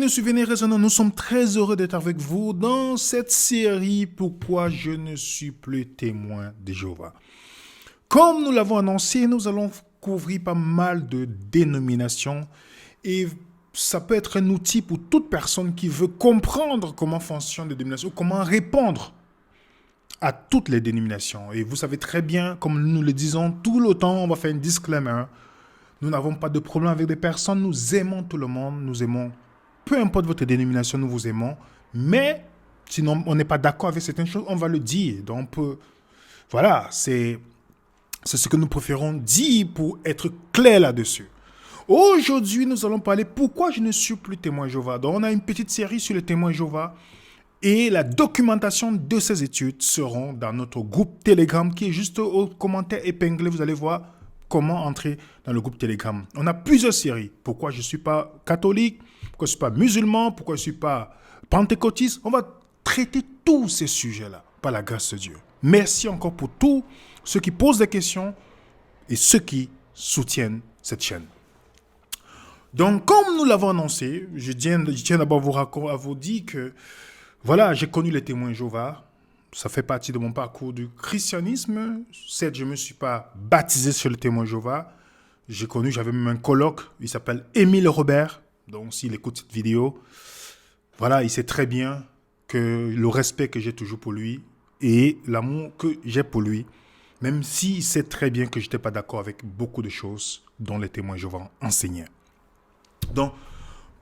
bienvenue sur Venez Raisonnons. Nous sommes très heureux d'être avec vous dans cette série Pourquoi je ne suis plus témoin de Jéhovah. Comme nous l'avons annoncé, nous allons couvrir pas mal de dénominations et ça peut être un outil pour toute personne qui veut comprendre comment fonctionnent les dénominations, comment répondre à toutes les dénominations. Et vous savez très bien, comme nous le disons tout le temps, on va faire un disclaimer. Nous n'avons pas de problème avec des personnes, nous aimons tout le monde, nous aimons, peu importe votre dénomination, nous vous aimons, mais sinon on n'est pas d'accord avec certaines choses, on va le dire. Donc, voilà, c'est ce que nous préférons dire pour être clair là-dessus. Aujourd'hui, nous allons parler pourquoi je ne suis plus témoin Jéhovah. Donc, on a une petite série sur les témoins Jéhovah et la documentation de ces études seront dans notre groupe Telegram qui est juste au commentaire épinglé, vous allez voir comment entrer dans le groupe Telegram. On a plusieurs séries. Pourquoi je ne suis pas catholique, pourquoi je ne suis pas musulman, pourquoi je ne suis pas pentecôtiste. On va traiter tous ces sujets-là par la grâce de Dieu. Merci encore pour tous ceux qui posent des questions et ceux qui soutiennent cette chaîne. Donc, comme nous l'avons annoncé, je tiens d'abord à vous dire que voilà, j'ai connu les témoins Jéhovah. Ça fait partie de mon parcours du christianisme. Certes, je ne me suis pas baptisé sur le témoin Jéhovah. J'avais même un coloc, il s'appelle Émile Robert. Donc, s'il écoute cette vidéo, voilà, il sait très bien que le respect que j'ai toujours pour lui et l'amour que j'ai pour lui, même s'il sait très bien que je n'étais pas d'accord avec beaucoup de choses dont les témoins Jéhovah enseignaient. Donc,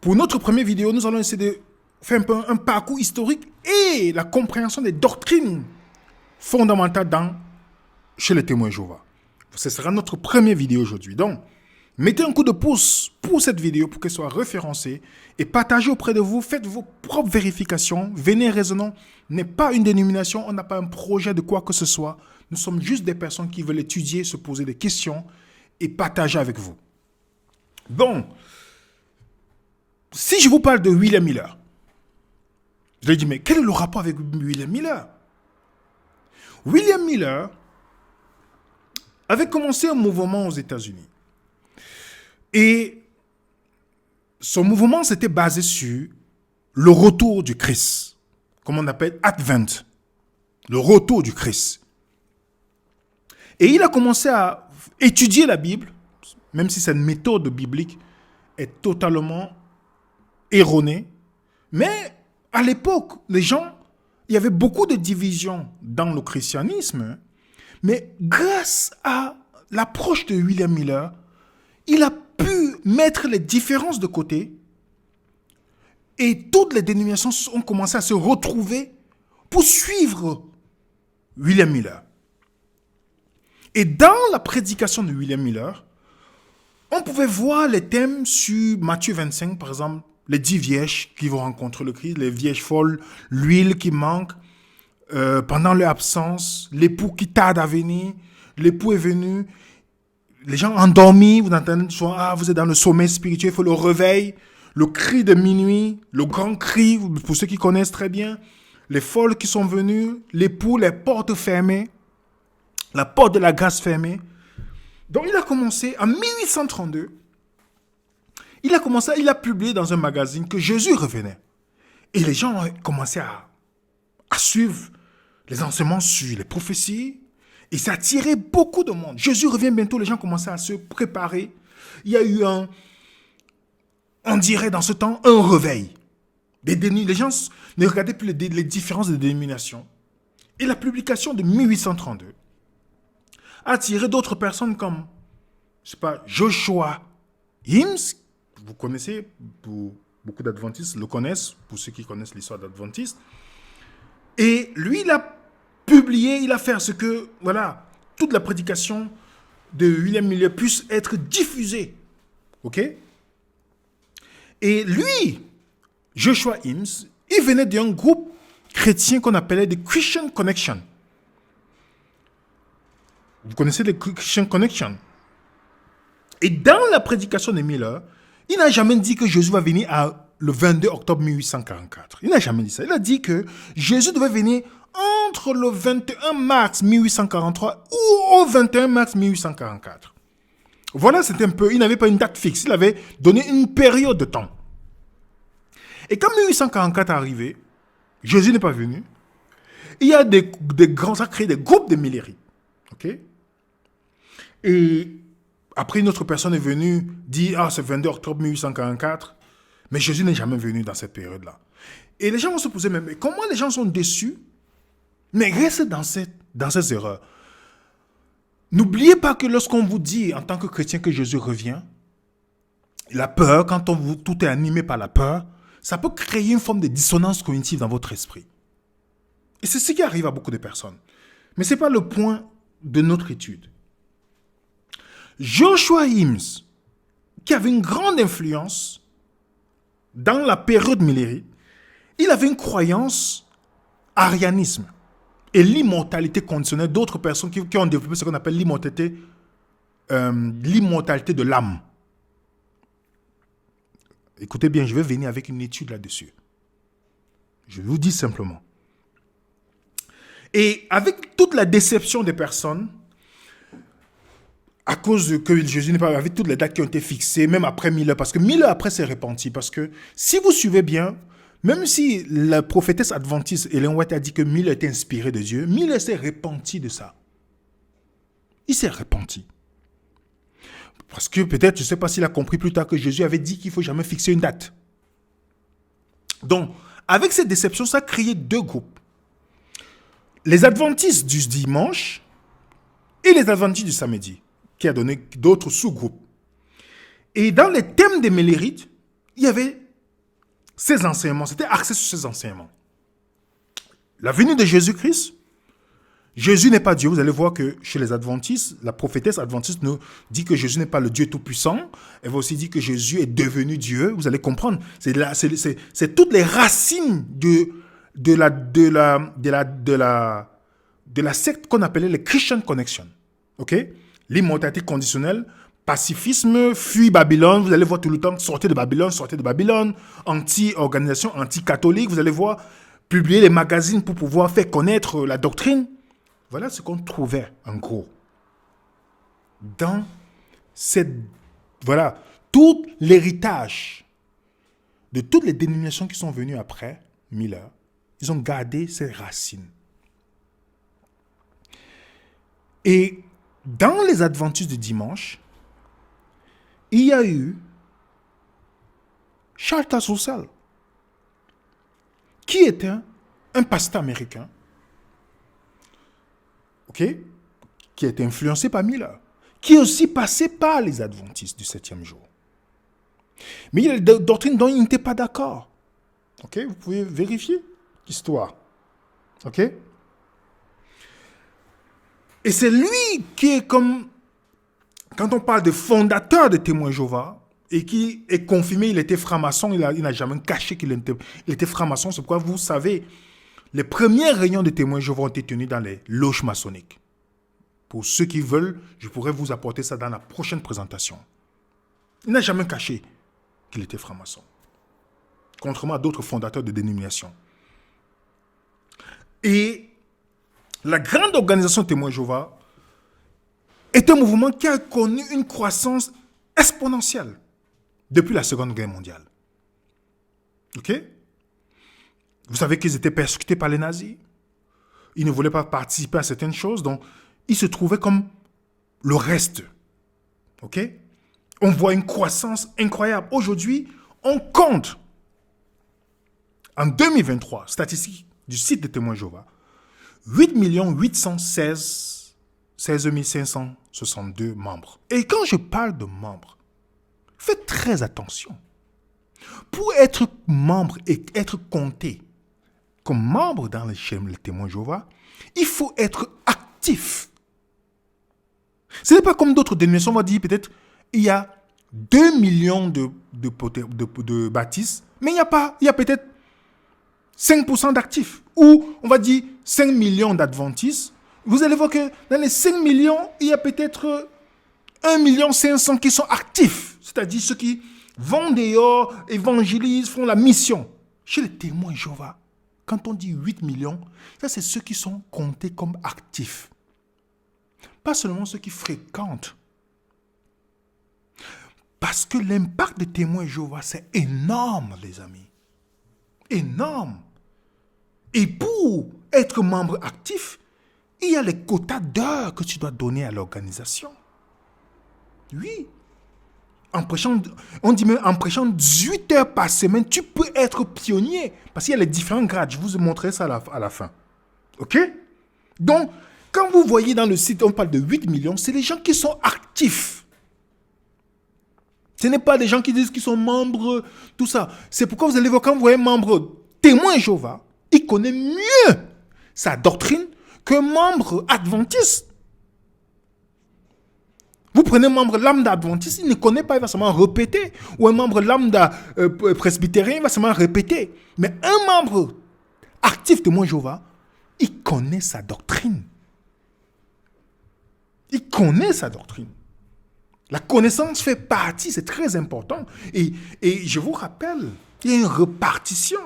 pour notre première vidéo, nous allons essayer de faire un peu un parcours historique et la compréhension des doctrines fondamentales chez les témoins Jéhovah. Ce sera notre première vidéo aujourd'hui. Donc, mettez un coup de pouce pour cette vidéo pour qu'elle soit référencée et partagez auprès de vous. Faites vos propres vérifications. Venez Raisonnons n'est pas une dénomination. On n'a pas un projet de quoi que ce soit. Nous sommes juste des personnes qui veulent étudier, se poser des questions et partager avec vous. Bon, si je vous parle de William Miller, je lui ai dit, mais quel est le rapport avec William Miller? William Miller avait commencé un mouvement aux États-Unis. Et son mouvement s'était basé sur le retour du Christ, comme on appelle Advent, le retour du Christ. Et il a commencé à étudier la Bible, même si cette méthode biblique est totalement erronée, mais à l'époque, il y avait beaucoup de divisions dans le christianisme, mais grâce à l'approche de William Miller, il a pu mettre les différences de côté et toutes les dénominations ont commencé à se retrouver pour suivre William Miller. Et dans la prédication de William Miller, on pouvait voir les thèmes sur Matthieu 25, par exemple, les 10 vierges qui vont rencontrer le Christ, les vierges folles, l'huile qui manque, pendant leur absence, l'époux qui tarde à venir, l'époux est venu, les gens endormis, vous entendez souvent, vous êtes dans le sommeil spirituel, il faut le réveil, le cri de minuit, le grand cri, pour ceux qui connaissent très bien, les folles qui sont venues, l'époux, les portes fermées, la porte de la grâce fermée. Donc il a commencé en 1832, il a publié dans un magazine que Jésus revenait. Et les gens ont commencé à suivre les enseignements sur les prophéties. Et ça attirait beaucoup de monde. Jésus revient bientôt, les gens commençaient à se préparer. Il y a eu on dirait dans ce temps, un réveil. Les gens ne regardaient plus les différences de dénominations. Et la publication de 1832 a attiré d'autres personnes comme, Joshua Himes. Vous connaissez, beaucoup d'adventistes le connaissent, pour ceux qui connaissent l'histoire d'adventistes. Et lui, il a publié, il a fait ce que, toute la prédication de William Miller puisse être diffusée. OK? Et lui, Joshua Himes, il venait d'un groupe chrétien qu'on appelait The Christian Connection. Vous connaissez The Christian Connection? Et dans la prédication de Miller, il n'a jamais dit que Jésus va venir le 22 octobre 1844. Il n'a jamais dit ça. Il a dit que Jésus devait venir entre le 21 mars 1843 ou au 21 mars 1844. Voilà, c'était un peu... Il n'avait pas une date fixe. Il avait donné une période de temps. Et quand 1844 est arrivé, Jésus n'est pas venu. Il y a des grands, ça a créé des groupes de millérites. Ok? Et après, une autre personne est venue dire, ah, c'est 22 octobre 1844. Mais Jésus n'est jamais venu dans cette période-là. Et les gens vont se poser, mais comment les gens sont déçus, mais restent dans ces erreurs. N'oubliez pas que lorsqu'on vous dit, en tant que chrétien, que Jésus revient, la peur, quand tout est animé par la peur, ça peut créer une forme de dissonance cognitive dans votre esprit. Et c'est ce qui arrive à beaucoup de personnes. Mais ce n'est pas le point de notre étude. Joshua Himes, qui avait une grande influence dans la période millérite, il avait une croyance arianisme et l'immortalité conditionnelle d'autres personnes qui ont développé ce qu'on appelle l'immortalité de l'âme. Écoutez bien, je vais venir avec une étude là-dessus. Je vous dis simplement. Et avec toute la déception des personnes, à cause de que Jésus n'est pas, avec toutes les dates qui ont été fixées, même après 1000 heures, parce que 1000 heures après c'est repenti, parce que si vous suivez bien, même si la prophétesse adventiste Ellen White a dit que 1000 heures était inspiré de Dieu, 1000 heures s'est repenti de ça. Il s'est repenti. Parce que peut-être, je ne sais pas s'il a compris plus tard que Jésus avait dit qu'il ne faut jamais fixer une date. Donc, avec cette déception, ça a créé deux groupes. Les adventistes du dimanche et les adventistes du samedi, qui a donné d'autres sous-groupes. Et dans les thèmes des millérites, il y avait ces enseignements, c'était axé sur ces enseignements. La venue de Jésus-Christ, Jésus n'est pas Dieu. Vous allez voir que chez les adventistes, la prophétesse adventiste nous dit que Jésus n'est pas le Dieu tout-puissant. Elle va aussi dire que Jésus est devenu Dieu. Vous allez comprendre. C'est toutes les racines de la secte qu'on appelait les Christian Connection. Ok? L'immortalité conditionnelle, pacifisme, fuis Babylone. Vous allez voir tout le temps, sortez de Babylone, anti-organisation, anti-catholique. Vous allez voir publier les magazines pour pouvoir faire connaître la doctrine. Voilà ce qu'on trouvait, en gros, dans tout l'héritage de toutes les dénominations qui sont venues après 1000 heures. Ils ont gardé ces racines. Et dans les adventistes du dimanche, il y a eu Charles Tasso-Russell, qui était un pasteur américain, qui a été influencé par Miller, qui est aussi passé par les adventistes du 7e jour. Mais il y a des doctrines dont il n'était pas d'accord. Vous pouvez vérifier l'histoire. Et c'est lui qui est comme, quand on parle de fondateur de Témoins Jéhovah, et qui est confirmé, il était franc-maçon, il n'a jamais caché qu'il était franc-maçon. C'est pourquoi vous savez, les premières réunions de Témoins Jéhovah ont été tenues dans les loges maçonniques. Pour ceux qui veulent, je pourrais vous apporter ça dans la prochaine présentation. Il n'a jamais caché qu'il était franc-maçon. Contrairement à d'autres fondateurs de dénominations. Et la grande organisation Témoins Jéhovah est un mouvement qui a connu une croissance exponentielle depuis la Seconde Guerre mondiale. Vous savez qu'ils étaient persécutés par les nazis. Ils ne voulaient pas participer à certaines choses, donc ils se trouvaient comme le reste. On voit une croissance incroyable. Aujourd'hui, on compte, en 2023, statistiques du site de Témoins Jéhovah, 8 816 562 membres. Et quand je parle de membres, faites très attention. Pour être membre et être compté comme membre dans les chaînes des Témoins Jéhovah, il faut être actif. Ce n'est pas comme d'autres dénominations, on va dire peut-être il y a 2 millions de baptistes, mais il y a peut-être 5% d'actifs. Ou on va dire 5 millions d'adventistes. Vous allez voir que dans les 5 millions, il y a peut-être 1,5 million qui sont actifs. C'est-à-dire ceux qui vont dehors, évangélisent, font la mission. Chez les Témoins Jéhovah, quand on dit 8 millions, ça c'est ceux qui sont comptés comme actifs. Pas seulement ceux qui fréquentent. Parce que l'impact des Témoins Jéhovah, c'est énorme, les amis. énorme. Et pour être membre actif, il y a les quotas d'heures que tu dois donner à l'organisation. Oui. On dit même en prêchant 18 heures par semaine, tu peux être pionnier. Parce qu'il y a les différents grades. Je vous montrerai ça à la fin. OK? Donc, quand vous voyez dans le site, on parle de 8 millions, c'est les gens qui sont actifs. Ce n'est pas des gens qui disent qu'ils sont membres, tout ça. C'est pourquoi vous allez voir, quand vous voyez membre témoin Jéhovah, il connaît mieux sa doctrine qu'un membre adventiste. Vous prenez un membre lambda adventiste, il ne connaît pas, il va seulement répéter. Ou un membre lambda presbytérien, il va seulement répéter. Mais un membre actif témoin Jéhovah, il connaît sa doctrine. Il connaît sa doctrine. La connaissance fait partie, c'est très important. Et je vous rappelle, il y a une répartition.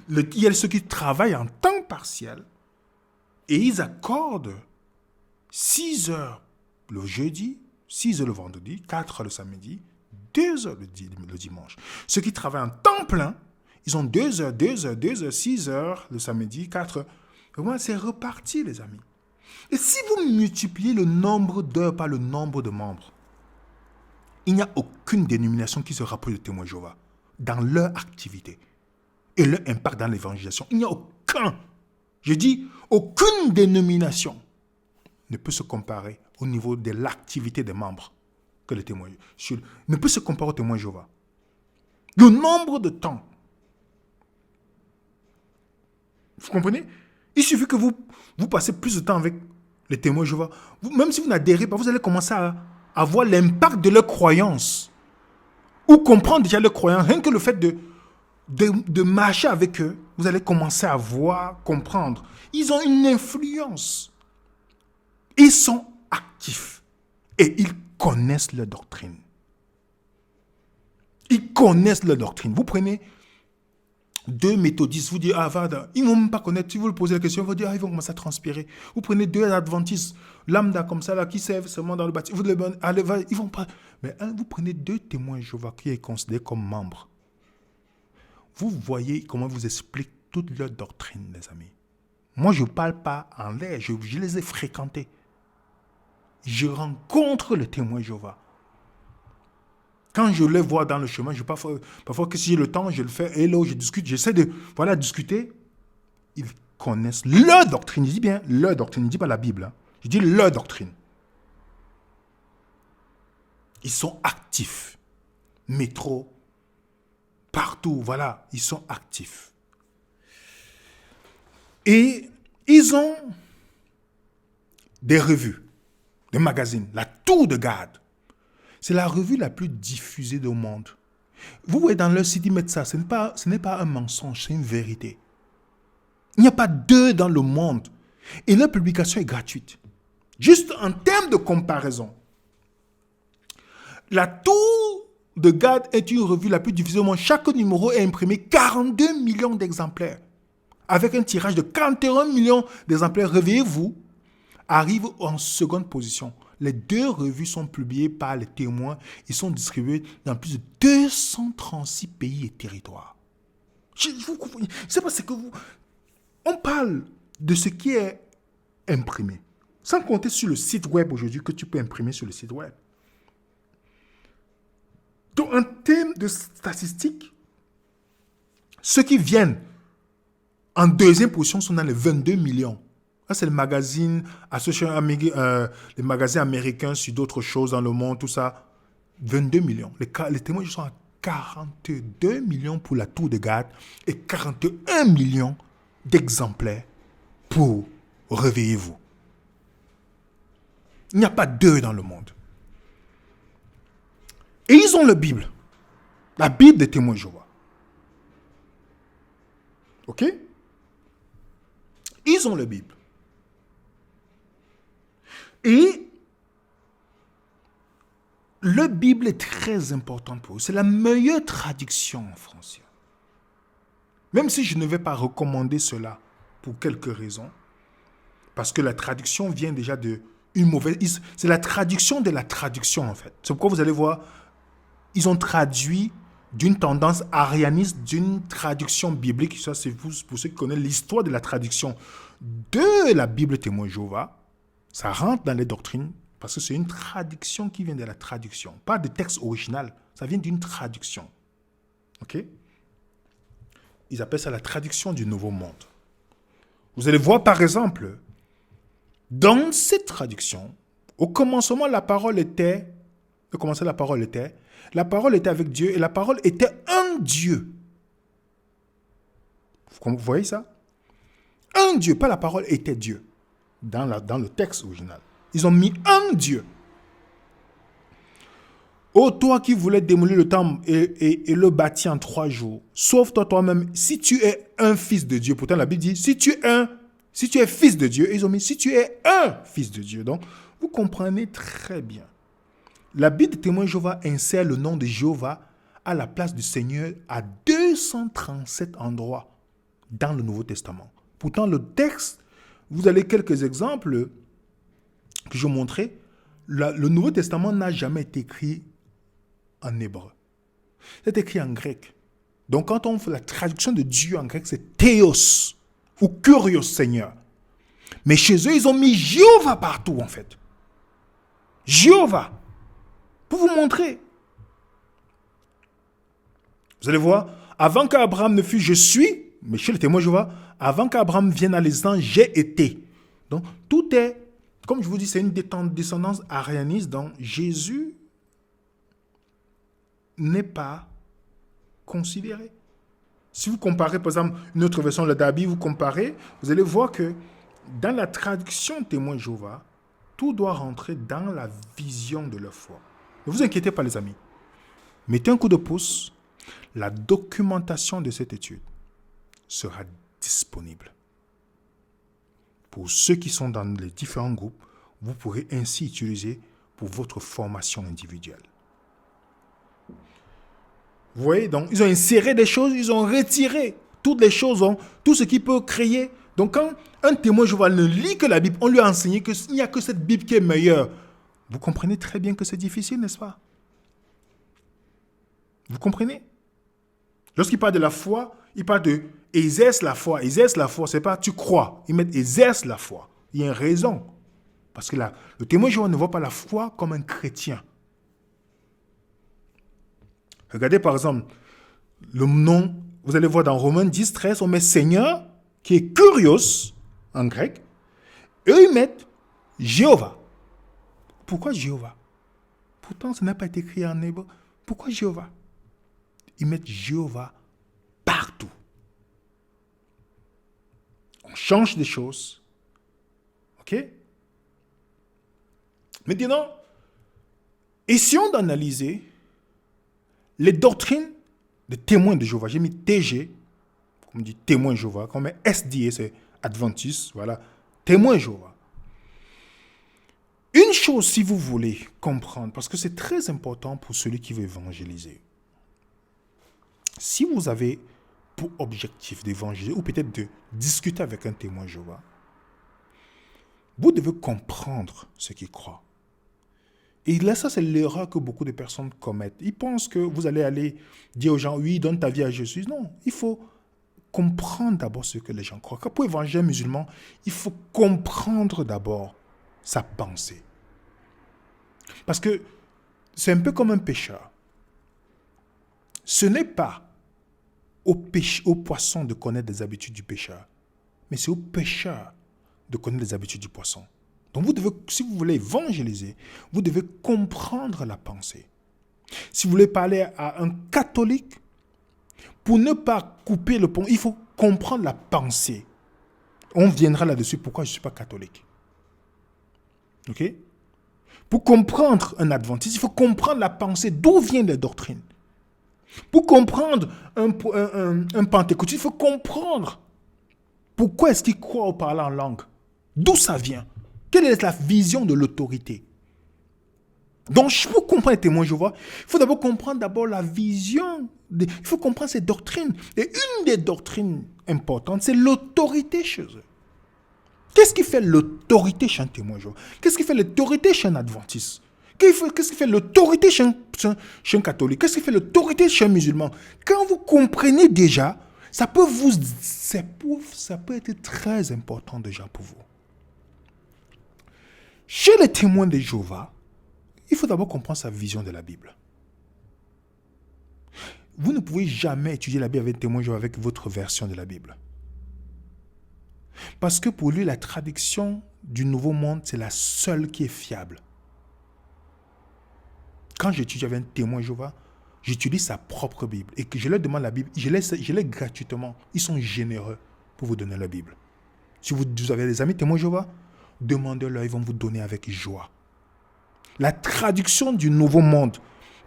Il y a ceux qui travaillent en temps partiel et ils accordent 6 heures le jeudi, 6 heures le vendredi, 4 heures le samedi, 2 heures le dimanche. Ceux qui travaillent en temps plein, ils ont 2 heures, 2 heures, 2 heures, 6 heures le samedi, 4 heures. Vraiment, c'est reparti, les amis. Et si vous multipliez le nombre d'heures par le nombre de membres, il n'y a aucune dénomination qui se rapproche de témoins Jéhovah dans leur activité et leur impact dans l'évangélisation. Il n'y a aucun, je dis, aucune dénomination ne peut se comparer au niveau de l'activité des membres que les témoins ne peut se comparer aux témoins Jéhovah. Le nombre de temps. Vous comprenez? Il suffit que vous passez plus de temps avec les témoins Jéhovah. Même si vous n'adhérez pas, vous allez commencer à voir l'impact de leur croyance. Ou comprendre déjà leur croyance. Rien que le fait de marcher avec eux, vous allez commencer à voir, comprendre. Ils ont une influence. Ils sont actifs. Et ils connaissent leur doctrine. Ils connaissent leur doctrine. Vous prenez 2 méthodistes, vous dites, ils ne vont même pas connaître. Si vous leur posez la question, ils vont dire, ils vont commencer à transpirer. Vous prenez 2 adventistes, lambda comme ça, là, qui servent seulement dans le bâtiment. Ils vont pas. Mais vous prenez 2 témoins Jéhovah qui est considéré comme membres. Vous voyez comment vous explique toute leur doctrine, les amis. Moi, je ne parle pas en l'air, je les ai fréquentés. Je rencontre le témoin Jéhovah. Quand je les vois dans le chemin, parfois que si j'ai le temps, je le fais. Hello, je discute, j'essaie de discuter. Ils connaissent leur doctrine. Je dis bien leur doctrine, je ne dis pas la Bible. Je dis leur doctrine. Ils sont actifs. Métro, partout, voilà, ils sont actifs. Et ils ont des revues, des magazines. La Tour de Garde. C'est la revue la plus diffusée au monde. Vous voyez dans leur site, ils mettent ça. Ce n'est pas un mensonge, c'est une vérité. Il n'y a pas d'eux dans le monde. Et leur publication est gratuite. Juste en termes de comparaison. La Tour de Garde est une revue la plus diffusée au monde. Chaque numéro est imprimé 42 millions d'exemplaires. Avec un tirage de 41 millions d'exemplaires. Réveillez-vous, arrive en seconde position. Les 2 revues sont publiées par les témoins. Ils sont distribués dans plus de 236 pays et territoires. C'est parce que on parle de ce qui est imprimé. Sans compter sur le site web aujourd'hui que tu peux imprimer sur le site web. Donc, en termes de statistiques, ceux qui viennent en deuxième position sont dans les 22 millions. Ça, c'est le magazine, les magazines américains sur d'autres choses dans le monde, tout ça. 22 millions. Les témoins sont à 42 millions pour la Tour de Garde et 41 millions d'exemplaires pour Réveillez-vous. Il n'y a pas d'eux dans le monde. Et ils ont la Bible. La Bible des témoins Jéhovah. Ok? Ils ont la Bible. Et la Bible est très importante pour eux. C'est la meilleure traduction en français. Même si je ne vais pas recommander cela pour quelques raisons. Parce que la traduction vient déjà de une mauvaise... C'est la traduction de la traduction en fait. C'est pourquoi vous allez voir, ils ont traduit d'une tendance arianiste, d'une traduction biblique. Ça, c'est pour ceux qui connaissent l'histoire de la traduction de la Bible témoin Jéhovah. Ça rentre dans les doctrines parce que c'est une traduction qui vient de la traduction. Pas de texte original, ça vient d'une traduction. OK? Ils appellent ça la traduction du Nouveau Monde. Vous allez voir par exemple, dans cette traduction, au commencement, la parole était avec Dieu et la parole était un Dieu. Vous voyez ça? Un Dieu, pas la parole était Dieu. Dans le texte original. Ils ont mis un Dieu. Ô toi qui voulais démolir le temple et le bâtir en 3 jours, sauve-toi toi-même si tu es un fils de Dieu. Pourtant la Bible dit si tu es fils de Dieu. Et ils ont mis si tu es un fils de Dieu. Donc vous comprenez très bien. La Bible de témoin Jéhovah insère le nom de Jéhovah à la place du Seigneur à 237 endroits dans le Nouveau Testament. Pourtant, le texte, vous avez quelques exemples que je montrais. Le Nouveau Testament n'a jamais été écrit en hébreu. C'est écrit en grec. Donc, quand on fait la traduction de Dieu en grec, c'est Théos ou Kurios Seigneur. Mais chez eux, ils ont mis Jéhovah partout, en fait. Jéhovah. Pour vous montrer. Vous allez voir, avant qu'Abraham ne fût je suis, mais chez le témoin Jéhovah, avant qu'Abraham vienne à l'existence, j'ai été. Donc, tout est, comme je vous dis, c'est une descendance arianiste. Donc, Jésus n'est pas considéré. Si vous comparez, par exemple, une autre version de la Bible, vous comparez, vous allez voir que dans la traduction témoin Jéhovah, tout doit rentrer dans la vision de leur foi. Ne vous inquiétez pas, les amis. Mettez un coup de pouce. La documentation de cette étude sera disponible. Pour ceux qui sont dans les différents groupes, vous pourrez ainsi utiliser pour votre formation individuelle. Vous voyez, donc ils ont inséré des choses, ils ont retiré toutes les choses, tout ce qui peut créer. Donc quand un témoin Jéhovah ne lit que la Bible, on lui a enseigné qu'il n'y a que cette Bible qui est meilleure. Vous comprenez très bien que c'est difficile, n'est-ce pas? Vous comprenez? Lorsqu'il parle de la foi, il parle de exerce la foi. Exerce la foi, c'est pas tu crois. Ils mettent exerce la foi. Il y a une raison. Parce que le témoin Jéhovah ne voit pas la foi comme un chrétien. Regardez par exemple, le nom, vous allez voir dans Romains 10, 13, on met Seigneur, qui est Kurios en grec. Eux, ils mettent Jéhovah. Pourquoi Jéhovah? Pourtant, ça n'a pas été écrit en hébreu. Pourquoi Jéhovah? Ils mettent Jéhovah partout. On change des choses. OK? Maintenant, essayons d'analyser les doctrines des témoins de Jéhovah. J'ai mis TG, comme on dit témoin Jéhovah. Comme on met SDA, c'est Adventiste. Voilà, témoin Jéhovah. Une chose, si vous voulez comprendre, parce que c'est très important pour celui qui veut évangéliser. Si vous avez pour objectif d'évangéliser ou peut-être de discuter avec un témoin Jéhovah, vous devez comprendre ce qu'il croit. Et là, ça, c'est l'erreur que beaucoup de personnes commettent. Ils pensent que vous allez dire aux gens, oui, donne ta vie à Jésus. Non, il faut comprendre d'abord ce que les gens croient. Pour évangéliser un musulman, il faut comprendre d'abord sa pensée. Parce que c'est un peu comme un pêcheur. Ce n'est pas au poisson de connaître les habitudes du pêcheur, mais c'est au pêcheur de connaître les habitudes du poisson. Donc vous devez, si vous voulez évangéliser, vous devez comprendre la pensée. Si vous voulez parler à un catholique, pour ne pas couper le pont, il faut comprendre la pensée. On viendra là-dessus pourquoi je ne suis pas catholique. OK? Pour comprendre un adventiste, il faut comprendre la pensée, d'où viennent les doctrines. Pour comprendre un pentecôtiste, il faut comprendre pourquoi est-ce qu'il croit au parler en langue. D'où ça vient? Quelle est la vision de l'autorité? Donc, pour comprendre les témoins Jéhovah, il faut d'abord comprendre la vision. Il faut comprendre ces doctrines. Et une des doctrines importantes, c'est l'autorité chez eux. Qu'est-ce qui fait l'autorité chez un témoin Jéhovah? Qu'est-ce qui fait l'autorité chez un adventiste? Qu'est-ce qui fait l'autorité chez un catholique? Qu'est-ce qui fait l'autorité chez un musulman? Quand vous comprenez déjà, ça peut être très important déjà pour vous. Chez les témoins de Jéhovah, il faut d'abord comprendre sa vision de la Bible. Vous ne pouvez jamais étudier la Bible avec témoin de Jéhovah avec votre version de la Bible. Parce que pour lui, la traduction du Nouveau Monde, c'est la seule qui est fiable. Quand j'étudie avec un témoin de Jéhovah, j'utilise sa propre Bible et que je leur demande la Bible, je l'ai gratuitement. Ils sont généreux pour vous donner la Bible. Si vous avez des amis témoins de Jéhovah, demandez-leur, ils vont vous donner avec joie. La traduction du Nouveau Monde,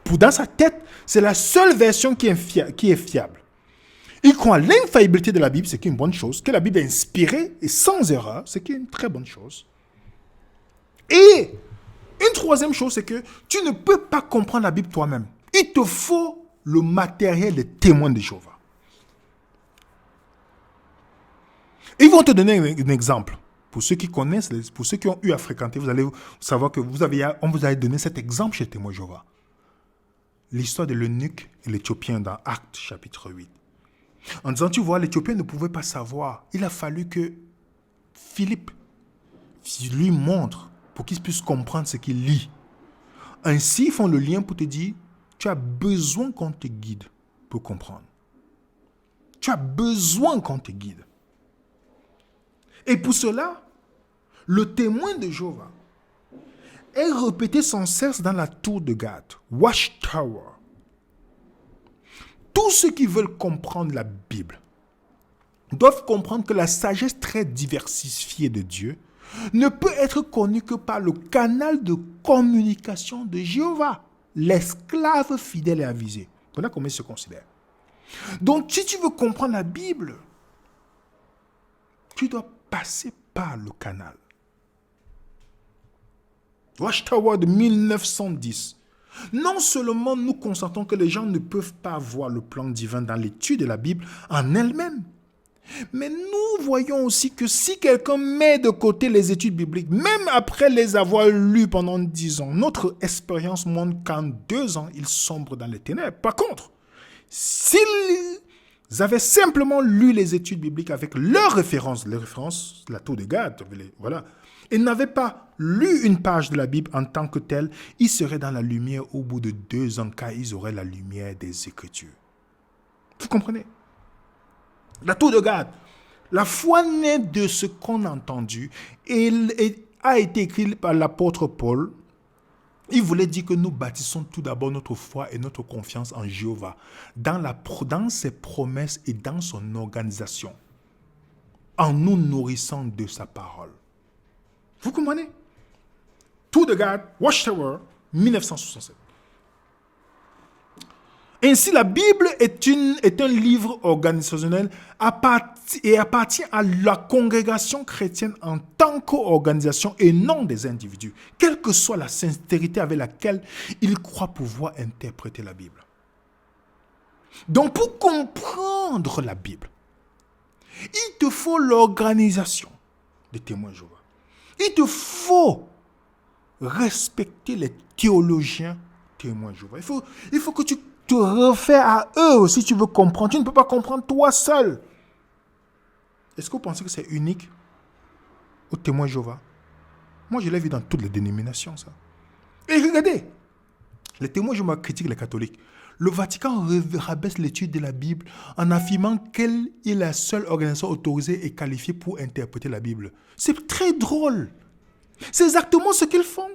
dans sa tête, c'est la seule version qui est fiable. Il croit à l'infaillibilité de la Bible, c'est une bonne chose. Que la Bible est inspirée et sans erreur, c'est une très bonne chose. Et une troisième chose, c'est que tu ne peux pas comprendre la Bible toi-même. Il te faut le matériel des témoins de Jéhovah. Ils vont te donner un exemple. Pour ceux qui connaissent, pour ceux qui ont eu à fréquenter, vous allez savoir que on vous a donné cet exemple chez les témoins de Jéhovah. L'histoire de l'eunuque et l'Éthiopien dans Actes chapitre 8. En disant, tu vois, l'Éthiopien ne pouvait pas savoir. Il a fallu que Philippe lui montre pour qu'il puisse comprendre ce qu'il lit. Ainsi, ils font le lien pour te dire, tu as besoin qu'on te guide pour comprendre. Tu as besoin qu'on te guide. Et pour cela, le témoin de Jéhovah est répété sans cesse dans la tour de garde, Watchtower. Tous ceux qui veulent comprendre la Bible doivent comprendre que la sagesse très diversifiée de Dieu ne peut être connue que par le canal de communication de Jéhovah, l'esclave fidèle et avisé. Voilà comment il se considère. Donc, si tu veux comprendre la Bible, tu dois passer par le canal. Watchtower de 1910. Non seulement nous constatons que les gens ne peuvent pas voir le plan divin dans l'étude de la Bible en elle-même, mais nous voyons aussi que si quelqu'un met de côté les études bibliques, même après les avoir lues pendant 10 ans, notre expérience montre qu'en 2 ans, il sombre dans les ténèbres. Par contre, s'ils avaient simplement lu les études bibliques avec leurs références, les références, la tour de garde, voilà, et n'avaient pas lu une page de la Bible en tant que telle, ils seraient dans la lumière au bout de 2 ans, car ils auraient la lumière des Écritures. Vous comprenez? La tour de garde. La foi naît de ce qu'on a entendu et a été écrit par l'apôtre Paul. Il voulait dire que nous bâtissons tout d'abord notre foi et notre confiance en Jéhovah, dans ses promesses et dans son organisation, en nous nourrissant de sa parole. Vous comprenez? Tour de garde, Watchtower, 1967. Ainsi, la Bible est un livre organisationnel et appartient à la congrégation chrétienne en tant qu'organisation et non des individus, quelle que soit la sincérité avec laquelle ils croient pouvoir interpréter la Bible. Donc, pour comprendre la Bible, il te faut l'organisation des témoins de Jéhovah. Il te faut respecter les théologiens témoins de Jéhovah. Il faut que tu te refais à eux si tu veux comprendre. Tu ne peux pas comprendre toi seul. Est-ce que vous pensez que c'est unique aux témoins de Jéhovah? Moi, je l'ai vu dans toutes les dénominations, ça. Et regardez, les témoins de Jéhovah critiquent les catholiques. Le Vatican rabaisse l'étude de la Bible en affirmant qu'elle est la seule organisation autorisée et qualifiée pour interpréter la Bible. C'est très drôle. C'est exactement ce qu'ils font.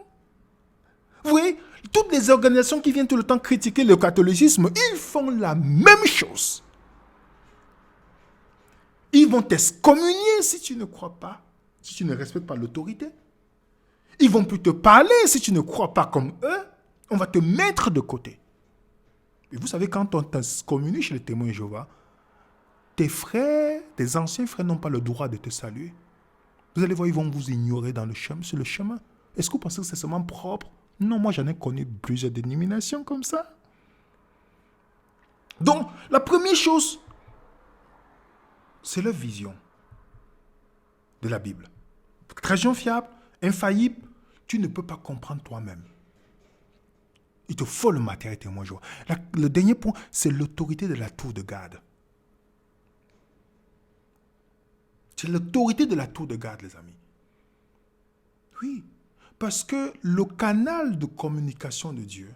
Vous voyez, toutes les organisations qui viennent tout le temps critiquer le catholicisme, ils font la même chose. Ils vont t'excommunier si tu ne crois pas, si tu ne respectes pas l'autorité. Ils vont plus te parler si tu ne crois pas comme eux. On va te mettre de côté. Et vous savez, quand on t'excommunie chez les témoins de Jéhovah, tes frères, tes anciens frères n'ont pas le droit de te saluer. Vous allez voir, ils vont vous ignorer sur le chemin. Est-ce que vous pensez que c'est seulement propre? Non, moi j'en ai connu plusieurs dénominations comme ça. Donc, la première chose, c'est la vision de la Bible. Tradition fiable, infaillible, tu ne peux pas comprendre toi-même. Il te faut le matériel témoin Jéhovah. Le dernier point, c'est l'autorité de la tour de garde. C'est l'autorité de la tour de garde, les amis. Oui, parce que le canal de communication de Dieu,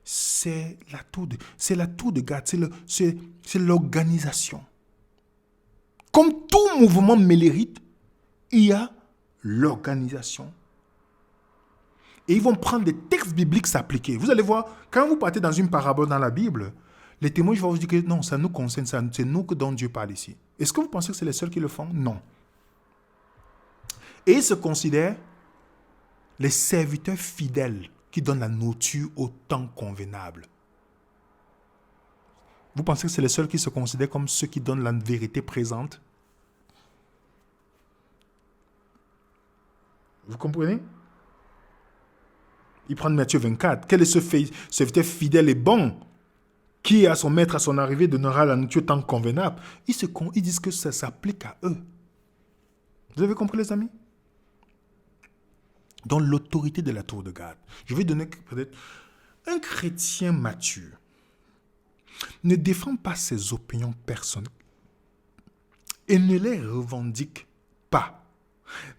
c'est la tour de garde, c'est l'organisation. Comme tout mouvement mélérite, il y a l'organisation. Et ils vont prendre des textes bibliques s'appliquer. Vous allez voir, quand vous partez dans une parabole dans la Bible, les témoins vont vous dire que non, ça nous concerne, c'est nous que dont Dieu parle ici. Est-ce que vous pensez que c'est les seuls qui le font? Non. Et ils se considèrent les serviteurs fidèles qui donnent la nourriture au temps convenable. Vous pensez que c'est les seuls qui se considèrent comme ceux qui donnent la vérité présente? Vous comprenez? Ils prennent Matthieu 24. Quel est ce serviteur fidèle et bon qui, à son maître, à son arrivée, donnera la nourriture au temps convenable? Ils disent que ça s'applique à eux. Vous avez compris, les amis? Dans l'autorité de la tour de garde. Je vais donner peut-être un chrétien mature ne défend pas ses opinions personnelles et ne les revendique pas,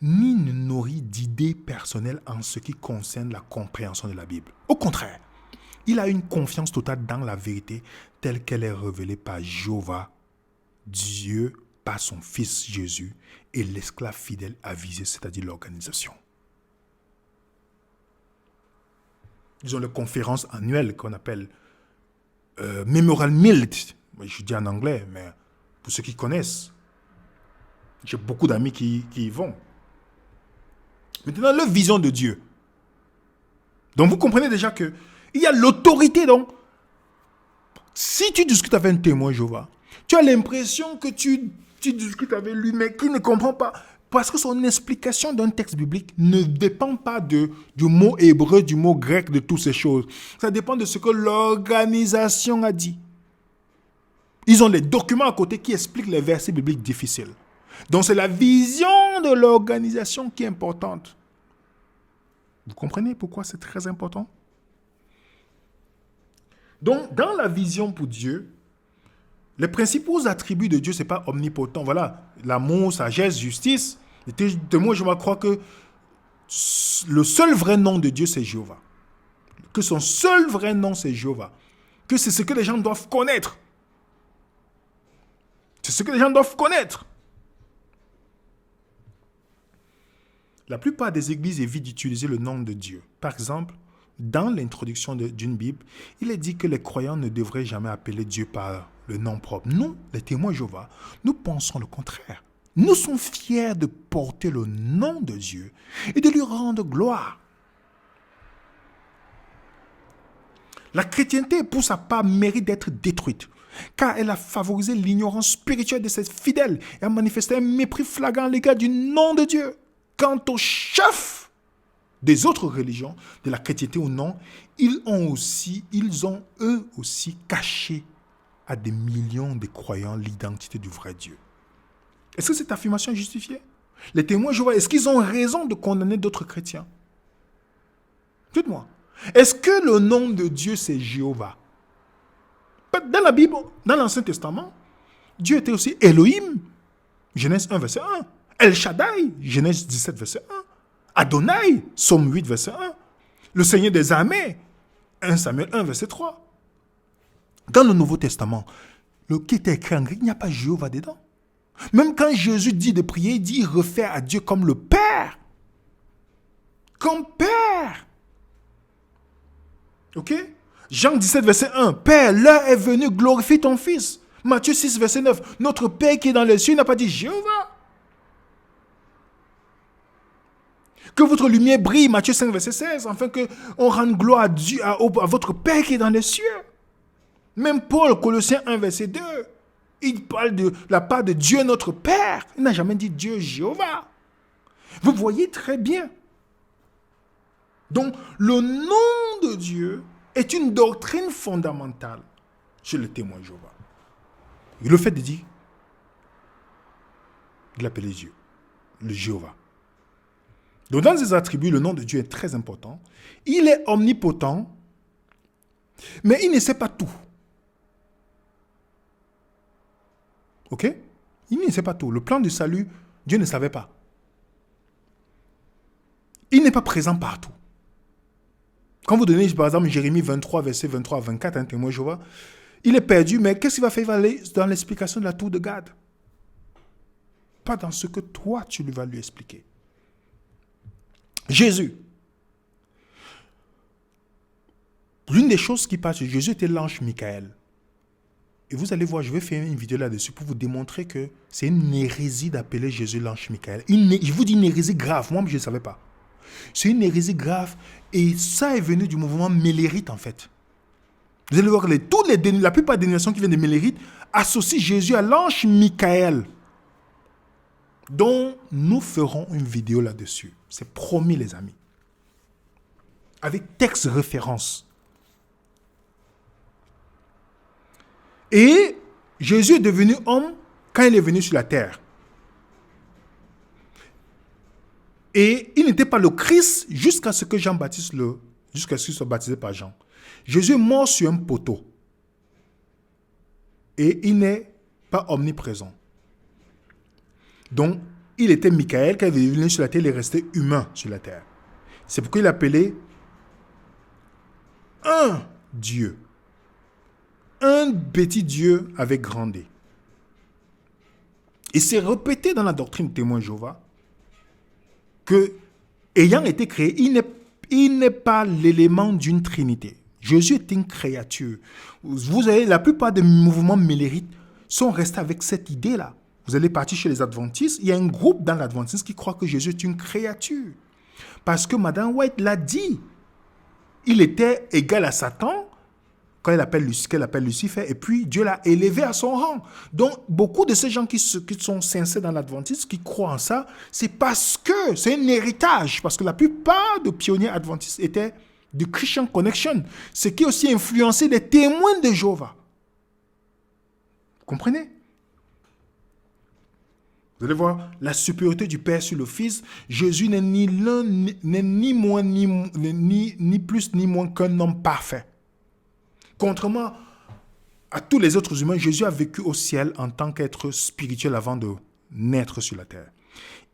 ni ne nourrit d'idées personnelles en ce qui concerne la compréhension de la Bible. Au contraire, il a une confiance totale dans la vérité telle qu'elle est révélée par Jéhovah, Dieu, par son Fils Jésus et l'esclave fidèle avisé, c'est-à-dire l'organisation. Ils ont les conférences annuelles qu'on appelle Memorial Meeting. Je dis en anglais, mais pour ceux qui connaissent, j'ai beaucoup d'amis qui y vont. Maintenant, leur vision de Dieu. Donc, vous comprenez déjà qu'il y a l'autorité. Donc, si tu discutes avec un témoin Jéhovah, tu as l'impression que tu discutes avec lui, mais qui ne comprend pas. Parce que son explication d'un texte biblique ne dépend pas du mot hébreu, du mot grec, de toutes ces choses. Ça dépend de ce que l'organisation a dit. Ils ont les documents à côté qui expliquent les versets bibliques difficiles. Donc c'est la vision de l'organisation qui est importante. Vous comprenez pourquoi c'est très important? Donc dans la vision pour Dieu, les principaux attributs de Dieu, ce n'est pas omnipotent. Voilà, l'amour, sagesse, justice. Moi, je crois que le seul vrai nom de Dieu, c'est Jéhovah. Que son seul vrai nom, c'est Jéhovah. Que c'est ce que les gens doivent connaître. C'est ce que les gens doivent connaître. La plupart des églises évitent d'utiliser le nom de Dieu. Par exemple, dans l'introduction d'une Bible, il est dit que les croyants ne devraient jamais appeler Dieu par le nom propre. Nous, les témoins Jéhovah, nous pensons le contraire. Nous sommes fiers de porter le nom de Dieu et de lui rendre gloire. La chrétienté, pour sa part, mérite d'être détruite, car elle a favorisé l'ignorance spirituelle de ses fidèles et a manifesté un mépris flagrant à l'égard du nom de Dieu. Quant aux chefs des autres religions, de la chrétienté ou non, ils ont eux aussi caché à des millions de croyants l'identité du vrai Dieu. Est-ce que cette affirmation est justifiée? Les témoins Jéhovah, est-ce qu'ils ont raison de condamner d'autres chrétiens? Dites-moi. Est-ce que le nom de Dieu, c'est Jéhovah? Dans la Bible, dans l'Ancien Testament, Dieu était aussi Elohim, Genèse 1, verset 1. El Shaddai, Genèse 17, verset 1. Adonai, Psaume 8, verset 1. Le Seigneur des armées, 1 Samuel 1, verset 3. Dans le Nouveau Testament, le qui était écrit en grec, il n'y a pas Jéhovah dedans. Même quand Jésus dit de prier, il dit il réfère à Dieu comme le Père. Comme Père. Ok? Jean 17, verset 1. Père, l'heure est venue, glorifie ton Fils. Matthieu 6, verset 9. Notre Père qui est dans les cieux, il n'a pas dit Jéhovah. Que votre lumière brille, Matthieu 5, verset 16, afin qu'on rende gloire à Dieu, à votre Père qui est dans les cieux. Même Paul, Colossiens 1, verset 2, il parle de la part de Dieu notre Père. Il n'a jamais dit Dieu Jéhovah. Vous voyez très bien. Donc, le nom de Dieu est une doctrine fondamentale chez le témoin Jéhovah. Et le fait de dire, de l'appeler Dieu, le Jéhovah. Donc, dans ses attributs, le nom de Dieu est très important. Il est omnipotent, Mais il ne sait pas tout. Ok? Il ne sait pas tout. Le plan du salut, Dieu ne savait pas. Il n'est pas présent partout. Quand vous donnez, par exemple, Jérémie 23, verset 23 à 24, un témoin Jéhovah, il est perdu, mais qu'est-ce qu'il va faire? Il va aller dans l'explication de la tour de Gad. Pas dans ce que toi, tu vas lui expliquer. Jésus. L'une des choses qui passe, Jésus était l'ange Michael. Et vous allez voir, je vais faire une vidéo là-dessus pour vous démontrer que c'est une hérésie d'appeler Jésus l'ange Michael. Je vous dis une hérésie grave, moi je ne savais pas. C'est une hérésie grave et ça est venu du mouvement mélérite en fait. Vous allez voir que la plupart des dénominations qui viennent de mélérite associent Jésus à l'ange Michael. Donc nous ferons une vidéo là-dessus. C'est promis les amis. Avec texte référence. Et Jésus est devenu homme quand il est venu sur la terre. Et il n'était pas le Christ jusqu'à ce qu'il soit baptisé par Jean. Jésus est mort sur un poteau. Et il n'est pas omniprésent. Donc, il était Michael, quand il est venu sur la terre, il est resté humain sur la terre. C'est pourquoi il est appelé un Dieu. Un petit Dieu avec grand D. Et c'est répété dans la doctrine du témoin Jéhovah que, ayant été créé, il n'est pas l'élément d'une trinité. Jésus est une créature. Vous avez la plupart des mouvements mélérites sont restés avec cette idée-là. Vous allez partir chez les adventistes, il y a un groupe dans l'adventisme qui croit que Jésus est une créature. Parce que Madame White l'a dit. Il était égal à Satan, quand qu'elle appelle Lucifer, et puis Dieu l'a élevé à son rang. Donc, beaucoup de ces gens qui sont sincères dans l'adventisme, qui croient en ça, c'est parce que c'est un héritage. Parce que la plupart des pionniers adventistes étaient du Christian Connection, ce qui a aussi influencé les témoins de Jéhovah. Vous comprenez? Vous allez voir la supériorité du Père sur le Fils. Jésus n'est ni l'un, ni moins, ni plus, ni moins qu'un homme parfait. Contrairement à tous les autres humains, Jésus a vécu au ciel en tant qu'être spirituel avant de naître sur la terre.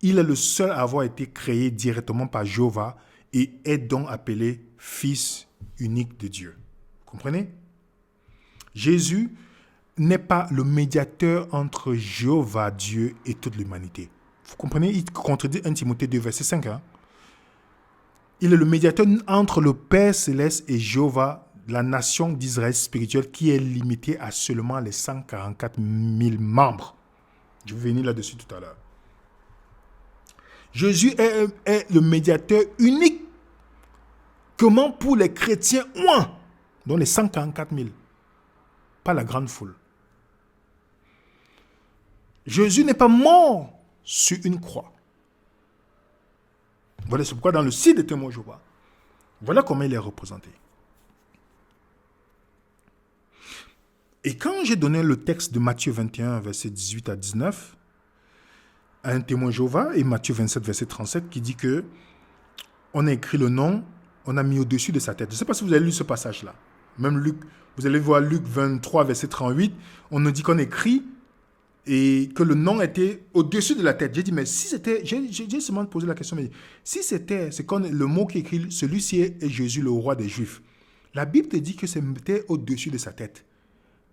Il est le seul à avoir été créé directement par Jéhovah et est donc appelé Fils unique de Dieu. Vous comprenez? Jésus n'est pas le médiateur entre Jéhovah, Dieu et toute l'humanité. Vous comprenez? Il contredit 1 Timothée 2, verset 5. Il est le médiateur entre le Père céleste et Jéhovah, la nation d'Israël spirituelle qui est limitée à seulement les 144 000 membres. Je vais venir là-dessus tout à l'heure. Jésus est le médiateur unique. Comment pour les chrétiens, dont les 144 000, pas la grande foule. Jésus n'est pas mort sur une croix. Voilà c'est pourquoi dans le site de témoin Jéhovah, voilà comment il est représenté. Et quand j'ai donné le texte de Matthieu 21, verset 18 à 19, à un témoin Jéhovah, et Matthieu 27, verset 37, qui dit que on a écrit le nom, on a mis au-dessus de sa tête. Je ne sais pas si vous avez lu ce passage-là. Même Luc, vous allez voir Luc 23, verset 38, on nous dit qu'on écrit et que le nom était au-dessus de la tête. J'ai dit, mais si c'était, j'ai seulement posé la question, mais si c'était, c'est quand le mot qui est écrit, celui-ci est Jésus, le roi des Juifs. La Bible te dit que c'était au-dessus de sa tête.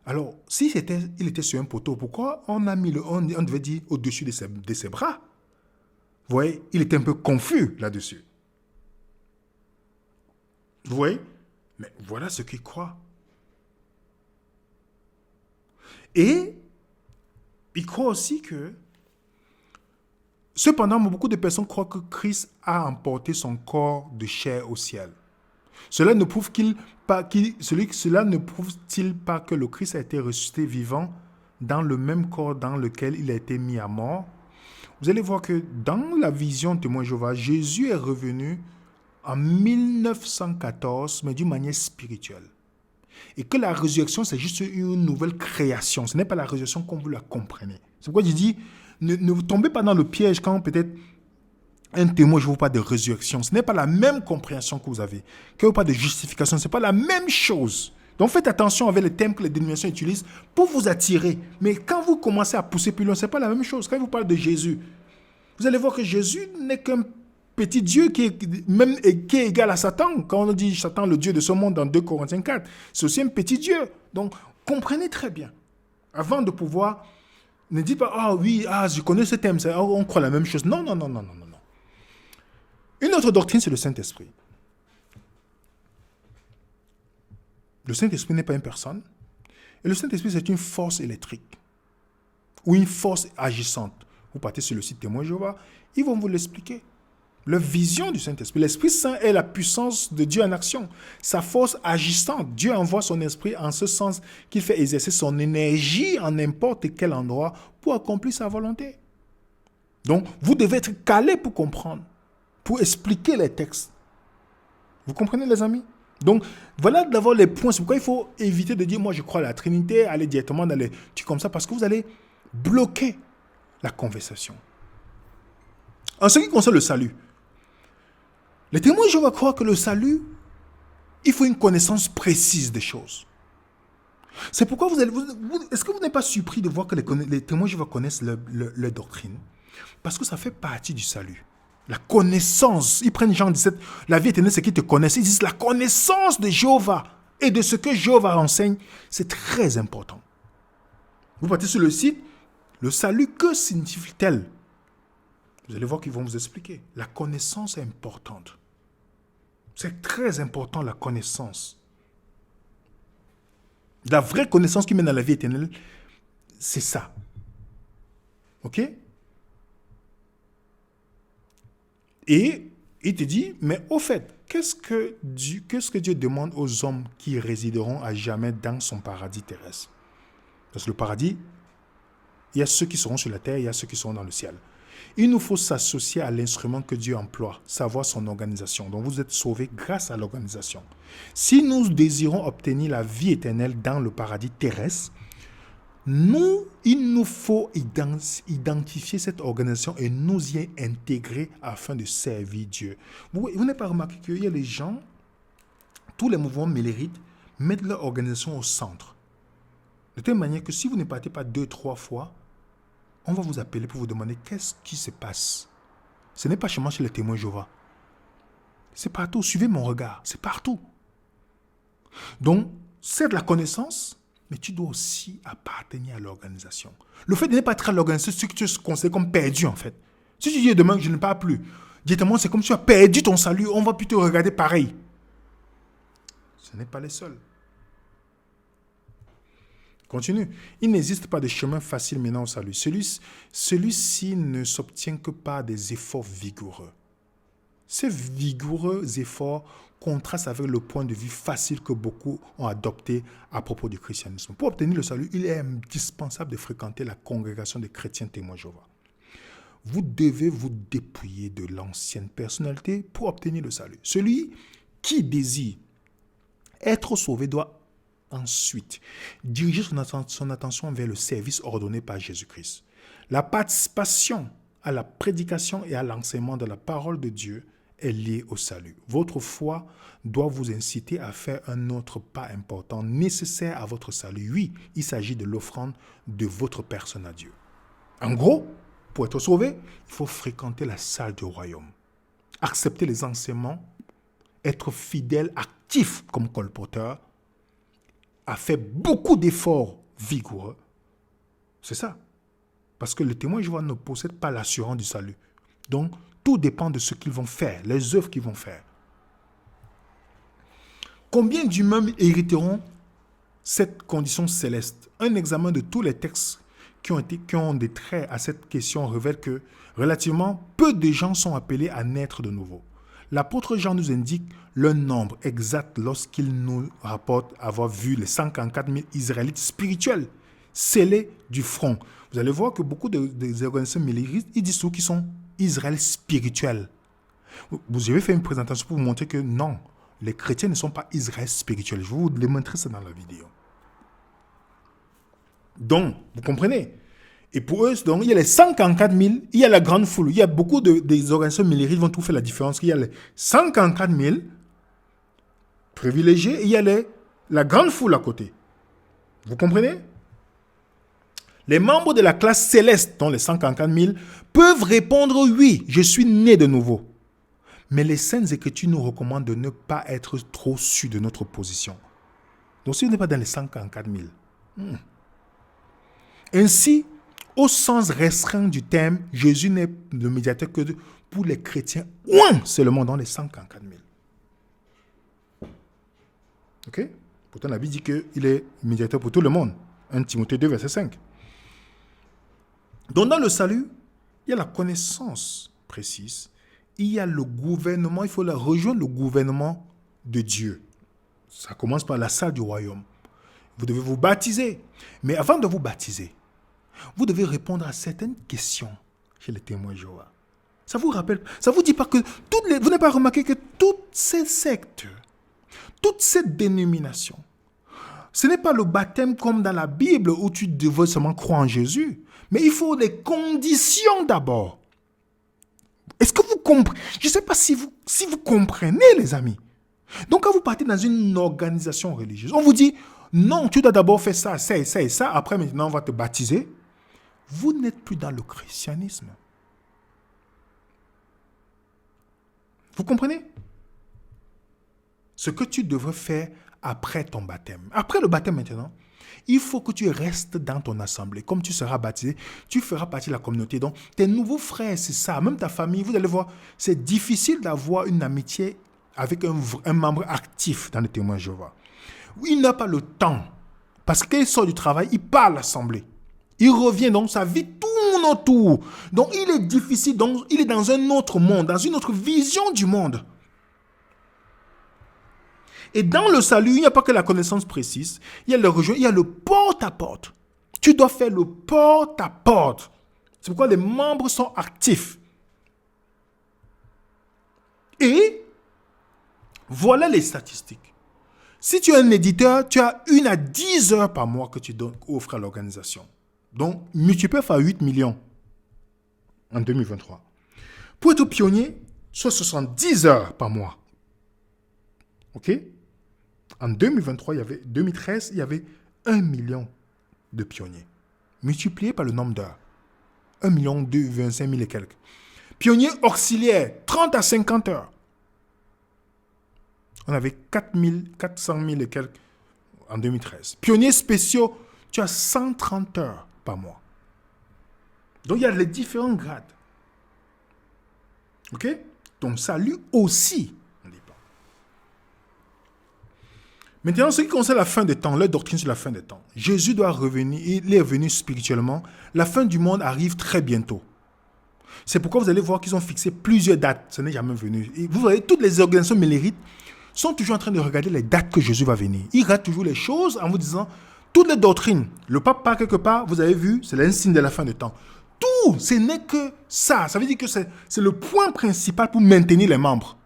Alors, si il était sur un poteau, pourquoi on devait dire au-dessus de ses bras? Vous voyez, il était un peu confus là-dessus. Vous voyez? Mais voilà ce qu'il croit. Et il croit aussi que, cependant, beaucoup de personnes croient que Christ a emporté son corps de chair au ciel. Cela ne prouve-t-il pas que le Christ a été ressuscité vivant dans le même corps dans lequel il a été mis à mort? Vous allez voir que dans la vision de témoin Jéhovah, Jésus est revenu en 1914, mais d'une manière spirituelle. Et que la résurrection, c'est juste une nouvelle création. Ce n'est pas la résurrection comme vous la comprenez. C'est pourquoi je dis, ne vous tombez pas dans le piège quand peut-être un témoin, je ne vous parle de résurrection. Ce n'est pas la même compréhension que vous avez. Quand vous parlez de justification, ce n'est pas la même chose. Donc faites attention avec les thèmes que les dénominations utilisent pour vous attirer. Mais quand vous commencez à pousser plus loin, ce n'est pas la même chose. Quand il vous parle de Jésus, vous allez voir que Jésus n'est qu'un petit Dieu qui est égal à Satan. Quand on dit Satan, le Dieu de ce monde dans 2 Corinthiens 4, c'est aussi un petit Dieu. Donc comprenez très bien. Avant de pouvoir, ne dites pas, ah oui, je connais ce thème, on croit la même chose. Non. Une autre doctrine, c'est le Saint-Esprit. Le Saint-Esprit n'est pas une personne. Et le Saint-Esprit, c'est une force électrique ou une force agissante. Vous partez sur le site Témoin Jéhovah, ils vont vous l'expliquer. La vision du Saint-Esprit. L'Esprit Saint est la puissance de Dieu en action. Sa force agissante. Dieu envoie son esprit en ce sens qu'il fait exercer son énergie en n'importe quel endroit pour accomplir sa volonté. Donc, vous devez être calé pour comprendre, pour expliquer les textes. Vous comprenez, les amis? Donc, voilà d'abord les points. C'est pourquoi il faut éviter de dire, moi, je crois à la Trinité, aller directement dans les trucs comme ça, parce que vous allez bloquer la conversation. En ce qui concerne le salut, les témoins, je vais croire que le salut, il faut une connaissance précise des choses. C'est pourquoi est-ce que vous n'êtes pas surpris de voir que les témoins, je vais connaissent leur doctrine? Parce que ça fait partie du salut. La connaissance. Ils prennent Jean 17, la vie éternelle, c'est qu'ils te connaissent. Ils disent la connaissance de Jéhovah et de ce que Jéhovah enseigne, c'est très important. Vous partez sur le site, le salut, que signifie-t-il? Vous allez voir qu'ils vont vous expliquer. La connaissance est importante. C'est très important, la connaissance. La vraie connaissance qui mène à la vie éternelle, c'est ça. OK? Et il te dit, mais au fait, qu'est-ce que Dieu demande aux hommes qui résideront à jamais dans son paradis terrestre? Parce que le paradis, il y a ceux qui seront sur la terre, il y a ceux qui seront dans le ciel. Il nous faut s'associer à l'instrument que Dieu emploie, savoir son organisation. Donc vous êtes sauvés grâce à l'organisation. Si nous désirons obtenir la vie éternelle dans le paradis terrestre, il nous faut identifier cette organisation et nous y intégrer afin de servir Dieu. Vous n'avez pas remarqué qu'il y a les gens, tous les mouvements mélérites, mettent leur organisation au centre. De telle manière que si vous ne partez pas 2-3 fois, on va vous appeler pour vous demander qu'est-ce qui se passe. Ce n'est pas seulement chez les témoins Jéhovah. C'est partout. Suivez mon regard. C'est partout. Donc, c'est de la connaissance, mais tu dois aussi appartenir à l'organisation. Le fait de ne pas être à l'organisation, c'est que tu te considères comme perdu, en fait. Si tu dis demain que je ne parle plus, directement, c'est comme si tu as perdu ton salut. On va plutôt regarder pareil. Ce n'est pas les seuls. Continue. Il n'existe pas de chemin facile menant au salut. Celui-ci ne s'obtient que par des efforts vigoureux. Ces vigoureux efforts contrastent avec le point de vue facile que beaucoup ont adopté à propos du christianisme. Pour obtenir le salut, il est indispensable de fréquenter la congrégation des chrétiens témoins Jéhovah. Vous devez vous dépouiller de l'ancienne personnalité pour obtenir le salut. Celui qui désire être sauvé doit ensuite diriger son attention vers le service ordonné par Jésus-Christ. La participation à la prédication et à l'enseignement de la parole de Dieu est liée au salut. Votre foi doit vous inciter à faire un autre pas important nécessaire à votre salut. Oui, il s'agit de l'offrande de votre personne à Dieu. En gros, pour être sauvé, il faut fréquenter la salle du royaume, accepter les enseignements, être fidèle, actif comme colporteur, a fait beaucoup d'efforts vigoureux. C'est ça. Parce que les témoins Jéhovah ne possèdent pas l'assurance du salut. Donc, tout dépend de ce qu'ils vont faire, les œuvres qu'ils vont faire. Combien d'humains hériteront cette condition céleste? Un examen de tous les textes qui ont des traits à cette question révèle que relativement peu de gens sont appelés à naître de nouveau. L'apôtre Jean nous indique le nombre exact lorsqu'il nous rapporte avoir vu les 144 000 Israélites spirituels scellés du front. Vous allez voir que beaucoup des organisations militaristes, ils disent qu'ils sont Israël spirituel. Vous avez fait une présentation pour vous montrer que non, les chrétiens ne sont pas Israël spirituel. Je vais vous démontrer ça dans la vidéo. Donc, vous comprenez? Et pour eux, donc, il y a les 144 000, il y a la grande foule. Il y a beaucoup des organisations militaires qui vont tout faire la différence. Il y a les 144 000 privilégiés et il y a la grande foule à côté. Vous comprenez? Les membres de la classe céleste, dont les 144 000, peuvent répondre oui, je suis né de nouveau. Mais les Saintes Écritures nous recommandent de ne pas être trop sûrs de notre position. Donc si on n'est pas dans les 144 000. Ainsi, au sens restreint du terme, Jésus n'est le médiateur que pour les chrétiens, seulement dans les 144 000. Ok? Pourtant, la Bible dit qu'il est médiateur pour tout le monde. 1 Timothée 2, verset 5. Donc, dans le salut, il y a la connaissance précise. Il y a le gouvernement. Il faut rejoindre le gouvernement de Dieu. Ça commence par la salle du royaume. Vous devez vous baptiser. Mais avant de vous baptiser, vous devez répondre à certaines questions chez les témoins de Jéhovah. Ça vous rappelle, ça vous dit pas que vous n'avez pas remarqué que toutes ces sectes, toutes ces dénominations, ce n'est pas le baptême comme dans la Bible où tu devais seulement croire en Jésus, mais il faut des conditions d'abord. Est-ce que vous comprenez? Je ne sais pas si vous comprenez, les amis. Donc, quand vous partez dans une organisation religieuse, on vous dit, non, tu dois d'abord faire ça, ça et ça et ça, après maintenant on va te baptiser. Vous n'êtes plus dans le christianisme. Vous comprenez? Ce que tu devrais faire après ton baptême. Après le baptême maintenant, il faut que tu restes dans ton assemblée. Comme tu seras baptisé, tu feras partie de la communauté. Donc, tes nouveaux frères, c'est ça. Même ta famille, vous allez voir, c'est difficile d'avoir une amitié avec un membre actif dans le témoin de Jéhovah. Il n'a pas le temps. Parce qu'il sort du travail, il part à l'assemblée. Il revient, donc sa vie tourne autour. Donc, il est difficile. Donc, il est dans un autre monde, dans une autre vision du monde. Et dans le salut, il n'y a pas que la connaissance précise. Il y a le rejoint, il y a le porte-à-porte. Tu dois faire le porte-à-porte. C'est pourquoi les membres sont actifs. Et voilà les statistiques. Si tu es un éditeur, tu as 1 à 10 heures par mois que tu offres à l'organisation. Donc, multiplie par 8 millions en 2023. Pour être pionnier, soit 70 heures par mois. OK? En 2023, 2013, il y avait 1 million de pionniers. Multiplié par le nombre d'heures. 1 million 25 000 et quelques. Pionniers auxiliaires, 30 à 50 heures. On avait 400 000 et quelques en 2013. Pionniers spéciaux, tu as 130 heures par mois. Donc, il y a les différents grades. OK? Ton salut aussi. Maintenant, ce qui concerne la fin des temps, leur doctrine sur la fin des temps. Jésus doit revenir, il est revenu spirituellement. La fin du monde arrive très bientôt. C'est pourquoi vous allez voir qu'ils ont fixé plusieurs dates. Ce n'est jamais venu. Et vous voyez, toutes les organisations mélérites sont toujours en train de regarder les dates que Jésus va venir. Ils regardent toujours les choses en vous disant, toutes les doctrines, le pape part quelque part, vous avez vu, c'est l'insigne de la fin des temps. Tout, ce n'est que ça. Ça veut dire que c'est le point principal pour maintenir les membres.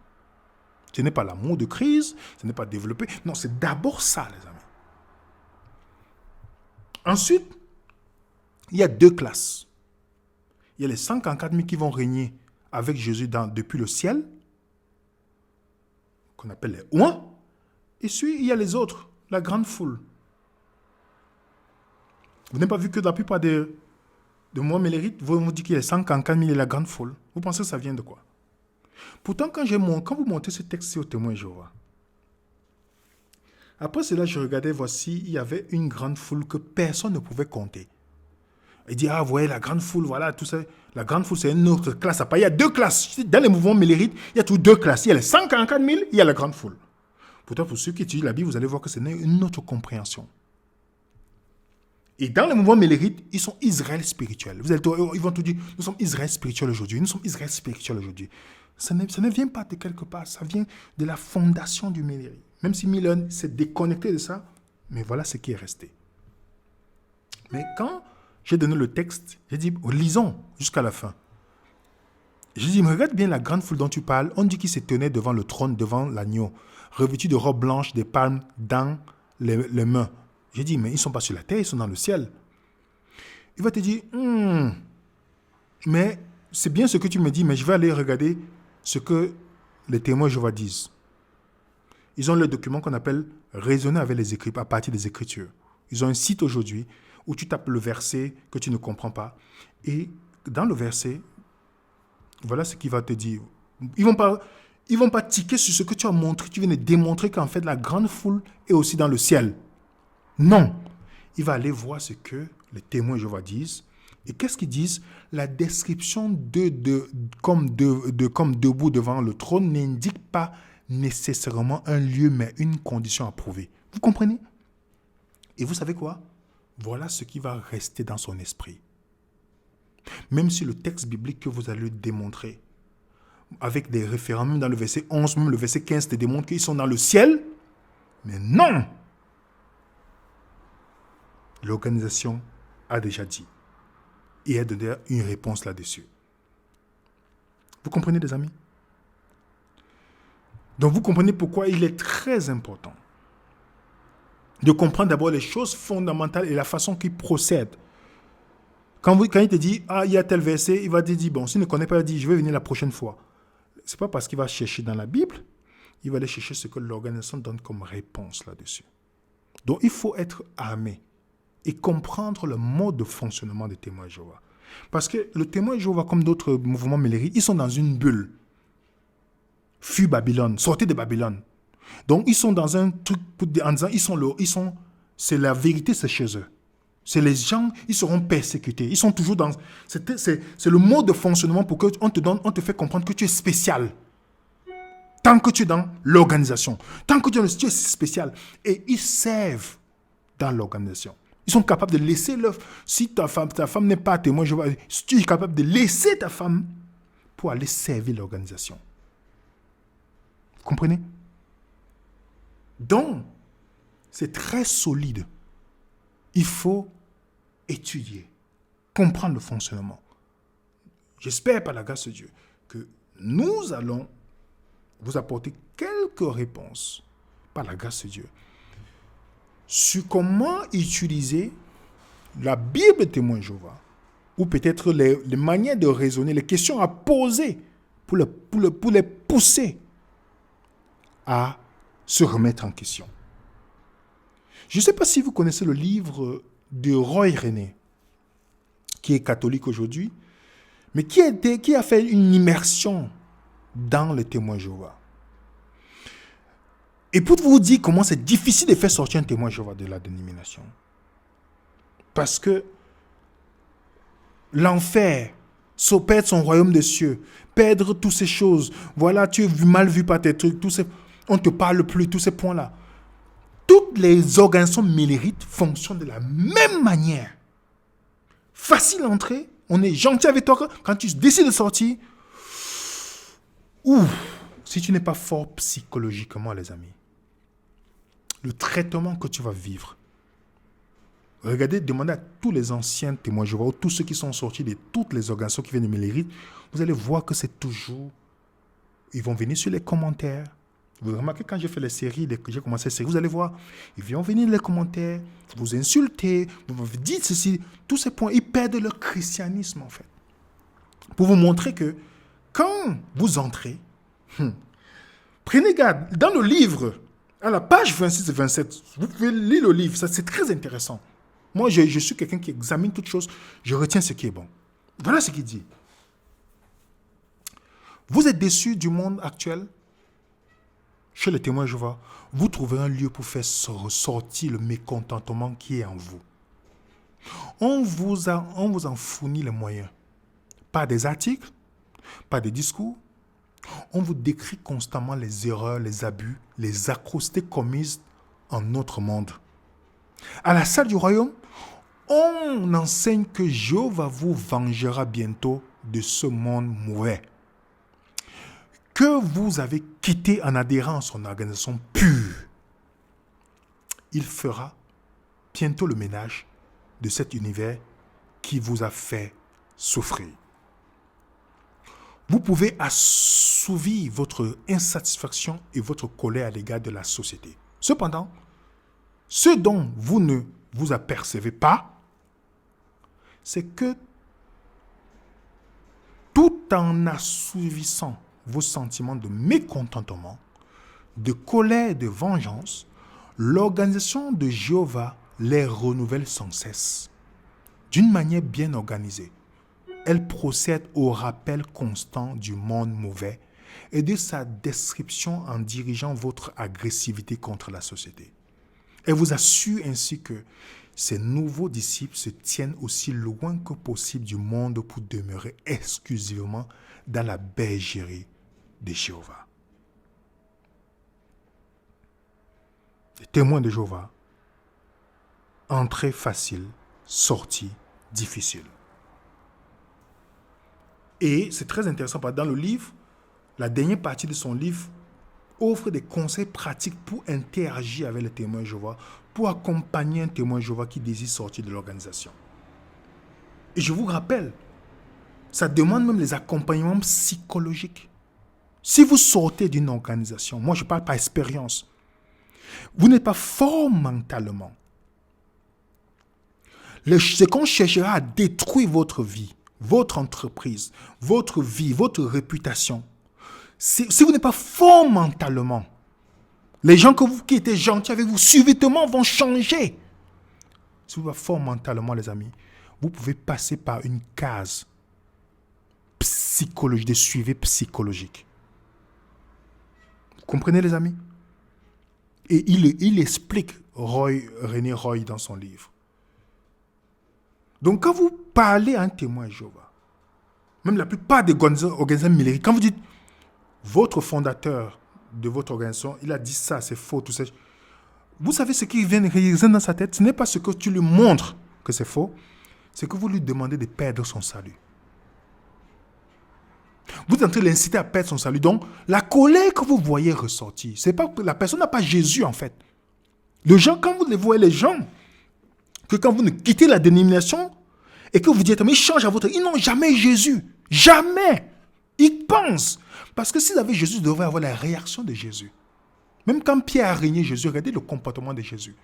Ce n'est pas l'amour de crise, ce n'est pas développer. Non, c'est d'abord ça, les amis. Ensuite, il y a 2 classes. Il y a les 144 000 qui vont régner avec Jésus depuis le ciel, qu'on appelle les oins. Et puis, il y a les autres, la grande foule. Vous n'avez pas vu que la plupart de moi, mélérites, vous dites qu'il y a 144 000 et la grande foule. Vous pensez que ça vient de quoi? Pourtant, quand vous montez ce texte au témoin de Jéhovah, après cela, je regardais, voici, il y avait une grande foule que personne ne pouvait compter. Il dit, vous voyez, la grande foule, voilà, tout ça. La grande foule, c'est une autre classe. Il y a 2 classes. Dans les mouvements mélérites, il y a toutes 2 classes. Il y a les 144 000, il y a la grande foule. Pourtant, pour ceux qui étudient la Bible, vous allez voir que c'est une autre compréhension. Et dans les mouvements mélérites, ils sont Israël spirituel. Ils vont tout dire, nous sommes Israël spirituel aujourd'hui. Nous sommes Israël spirituel aujourd'hui. Ça ne vient pas de quelque part, ça vient de la fondation du mélérite. Même si Miller s'est déconnecté de ça, mais voilà ce qui est resté. Mais quand j'ai donné le texte, j'ai dit, lisons jusqu'à la fin. J'ai dit, regarde bien la grande foule dont tu parles. On dit qu'ils se tenaient devant le trône, devant l'agneau, revêtus de robes blanches, des palmes dans les mains. J'ai dit, mais ils ne sont pas sur la terre, ils sont dans le ciel. Il va te dire, mais c'est bien ce que tu me dis, mais je vais aller regarder ce que les témoins de Jéhovah disent. Ils ont le document qu'on appelle raisonner avec les Écritures, à partir des Écritures. Ils ont un site aujourd'hui où tu tapes le verset que tu ne comprends pas. Et dans le verset, voilà ce qu'il va te dire. Ils vont pas tiquer sur ce que tu as montré. Tu viens de démontrer qu'en fait, la grande foule est aussi dans le ciel. Non. Il va aller voir ce que les témoins Jéhovah disent. Et qu'est-ce qu'ils disent? La description comme debout devant le trône n'indique pas nécessairement un lieu, mais une condition à prouver. Vous comprenez? Et vous savez quoi? Voilà ce qui va rester dans son esprit. Même si le texte biblique que vous allez démontrer, avec des référents, même dans le verset 11, même le verset 15, te démontre qu'ils sont dans le ciel, mais non! L'organisation a déjà dit et a donné une réponse là-dessus. Vous comprenez, les amis? Donc, vous comprenez pourquoi il est très important de comprendre d'abord les choses fondamentales et la façon qu'il procède. Quand il te dit, il y a tel verset, il va te dire, bon, s'il ne connaît pas, il dit, je vais venir la prochaine fois. Ce n'est pas parce qu'il va chercher dans la Bible, il va aller chercher ce que l'organisation donne comme réponse là-dessus. Donc, il faut être armé et comprendre le mode de fonctionnement des témoins Jéhovah. Parce que le témoin Jéhovah, comme d'autres mouvements mélérites, ils sont dans une bulle. Fuis Babylone, sortez de Babylone. Donc, ils sont dans un truc en disant, c'est la vérité, c'est chez eux. C'est les gens, ils seront persécutés. Ils sont toujours dans... C'est le mode de fonctionnement pour qu'on te fait comprendre que tu es spécial. Tant que tu es dans l'organisation. Tant que tu es spécial. Et ils servent dans l'organisation. Ils sont capables de laisser leur... Si ta femme n'est pas témoin, si tu es capable de laisser ta femme pour aller servir l'organisation. Vous comprenez? Donc, c'est très solide. Il faut étudier, comprendre le fonctionnement. J'espère par la grâce de Dieu que nous allons vous apporter quelques réponses par la grâce de Dieu sur comment utiliser la Bible témoin Jéhovah ou peut-être les manières de raisonner, les questions à poser pour les pousser à se remettre en question. Je ne sais pas si vous connaissez le livre de Roy René, qui est catholique aujourd'hui, mais qui a fait une immersion dans le témoin Jéhovah. Et pour vous dire comment c'est difficile de faire sortir un témoin Jéhovah de la dénomination. Parce que l'enfer, perdre son royaume des cieux, perdre toutes ces choses, voilà, tu es mal vu par tes trucs, on ne te parle plus, tous ces points-là. Toutes les organisations mélérites fonctionnent de la même manière. Facile à entrer, on est gentil avec toi. Quand tu décides de sortir, si tu n'es pas fort psychologiquement, les amis, le traitement que tu vas vivre, regardez, demandez à tous les anciens témoins Jéhovah, tous ceux qui sont sortis de toutes les organisations qui viennent de mélérites, vous allez voir que c'est toujours... Ils vont venir sur les commentaires. Vous remarquez, quand j'ai fait les séries, j'ai commencé les séries, vous allez voir, ils vont venir les commentaires, vous insulter, vous dites ceci, tous ces points, ils perdent leur christianisme en fait. Pour vous montrer que quand vous entrez, prenez garde, dans le livre, à la page 26 et 27, vous pouvez lire le livre, ça c'est très intéressant. Moi, je suis quelqu'un qui examine toutes choses, je retiens ce qui est bon. Voilà ce qu'il dit. Vous êtes déçus du monde actuel? Chez les témoins Jéhovah, vous trouverez un lieu pour faire ressortir le mécontentement qui est en vous. On vous en fournit les moyens. Pas des articles, pas des discours. On vous décrit constamment les erreurs, les abus, les atrocités commises en notre monde. À la salle du royaume, on enseigne que Jéhovah vous vengera bientôt de ce monde mauvais que vous avez quitté en adhérant à son organisation pure. Il fera bientôt le ménage de cet univers qui vous a fait souffrir. Vous pouvez assouvir votre insatisfaction et votre colère à l'égard de la société. Cependant, ce dont vous ne vous apercevez pas, c'est que tout en assouvissant vos sentiments de mécontentement, de colère et de vengeance, l'organisation de Jéhovah les renouvelle sans cesse. D'une manière bien organisée, elle procède au rappel constant du monde mauvais et de sa description en dirigeant votre agressivité contre la société. Elle vous assure ainsi que ces nouveaux disciples se tiennent aussi loin que possible du monde pour demeurer exclusivement dans la bergerie de Jéhovah. Les témoins de Jéhovah, entrée facile, sortie difficile. Et c'est très intéressant parce que dans le livre, la dernière partie de son livre offre des conseils pratiques pour interagir avec les témoins de Jéhovah, pour accompagner un témoin de Jéhovah qui désire sortir de l'organisation. Et je vous rappelle, ça demande même les accompagnements psychologiques. Si vous sortez d'une organisation, moi je parle par expérience, vous n'êtes pas fort mentalement. C'est qu'on cherchera à détruire votre vie, votre entreprise, votre vie, votre réputation. Si vous n'êtes pas fort mentalement, les gens qui étaient gentils avec vous, subitement vont changer. Si vous êtes fort mentalement, les amis, vous pouvez passer par une case psychologique, de suivi psychologique. Vous comprenez, les amis? Et il explique René Roy dans son livre. Donc, quand vous parlez à un témoin de Jéhovah, même la plupart des organisations militaires, quand vous dites votre fondateur de votre organisation, il a dit ça, c'est faux, tout ça. Vous savez ce qui vient dans sa tête? Ce n'est pas ce que tu lui montres que c'est faux, c'est que vous lui demandez de perdre son salut. Vous êtes en train de l'inciter à perdre son salut. Donc, la colère que vous voyez ressortir, c'est pas que la personne n'a pas Jésus en fait. Les gens, quand vous les voyez, les gens, que quand vous ne quittez la dénomination et que vous dites, mais ils changent à votre... Ils n'ont jamais Jésus. Jamais. Ils pensent. Parce que s'ils avaient Jésus, ils devraient avoir la réaction de Jésus. Même quand Pierre a régné Jésus, regardez le comportement de Jésus.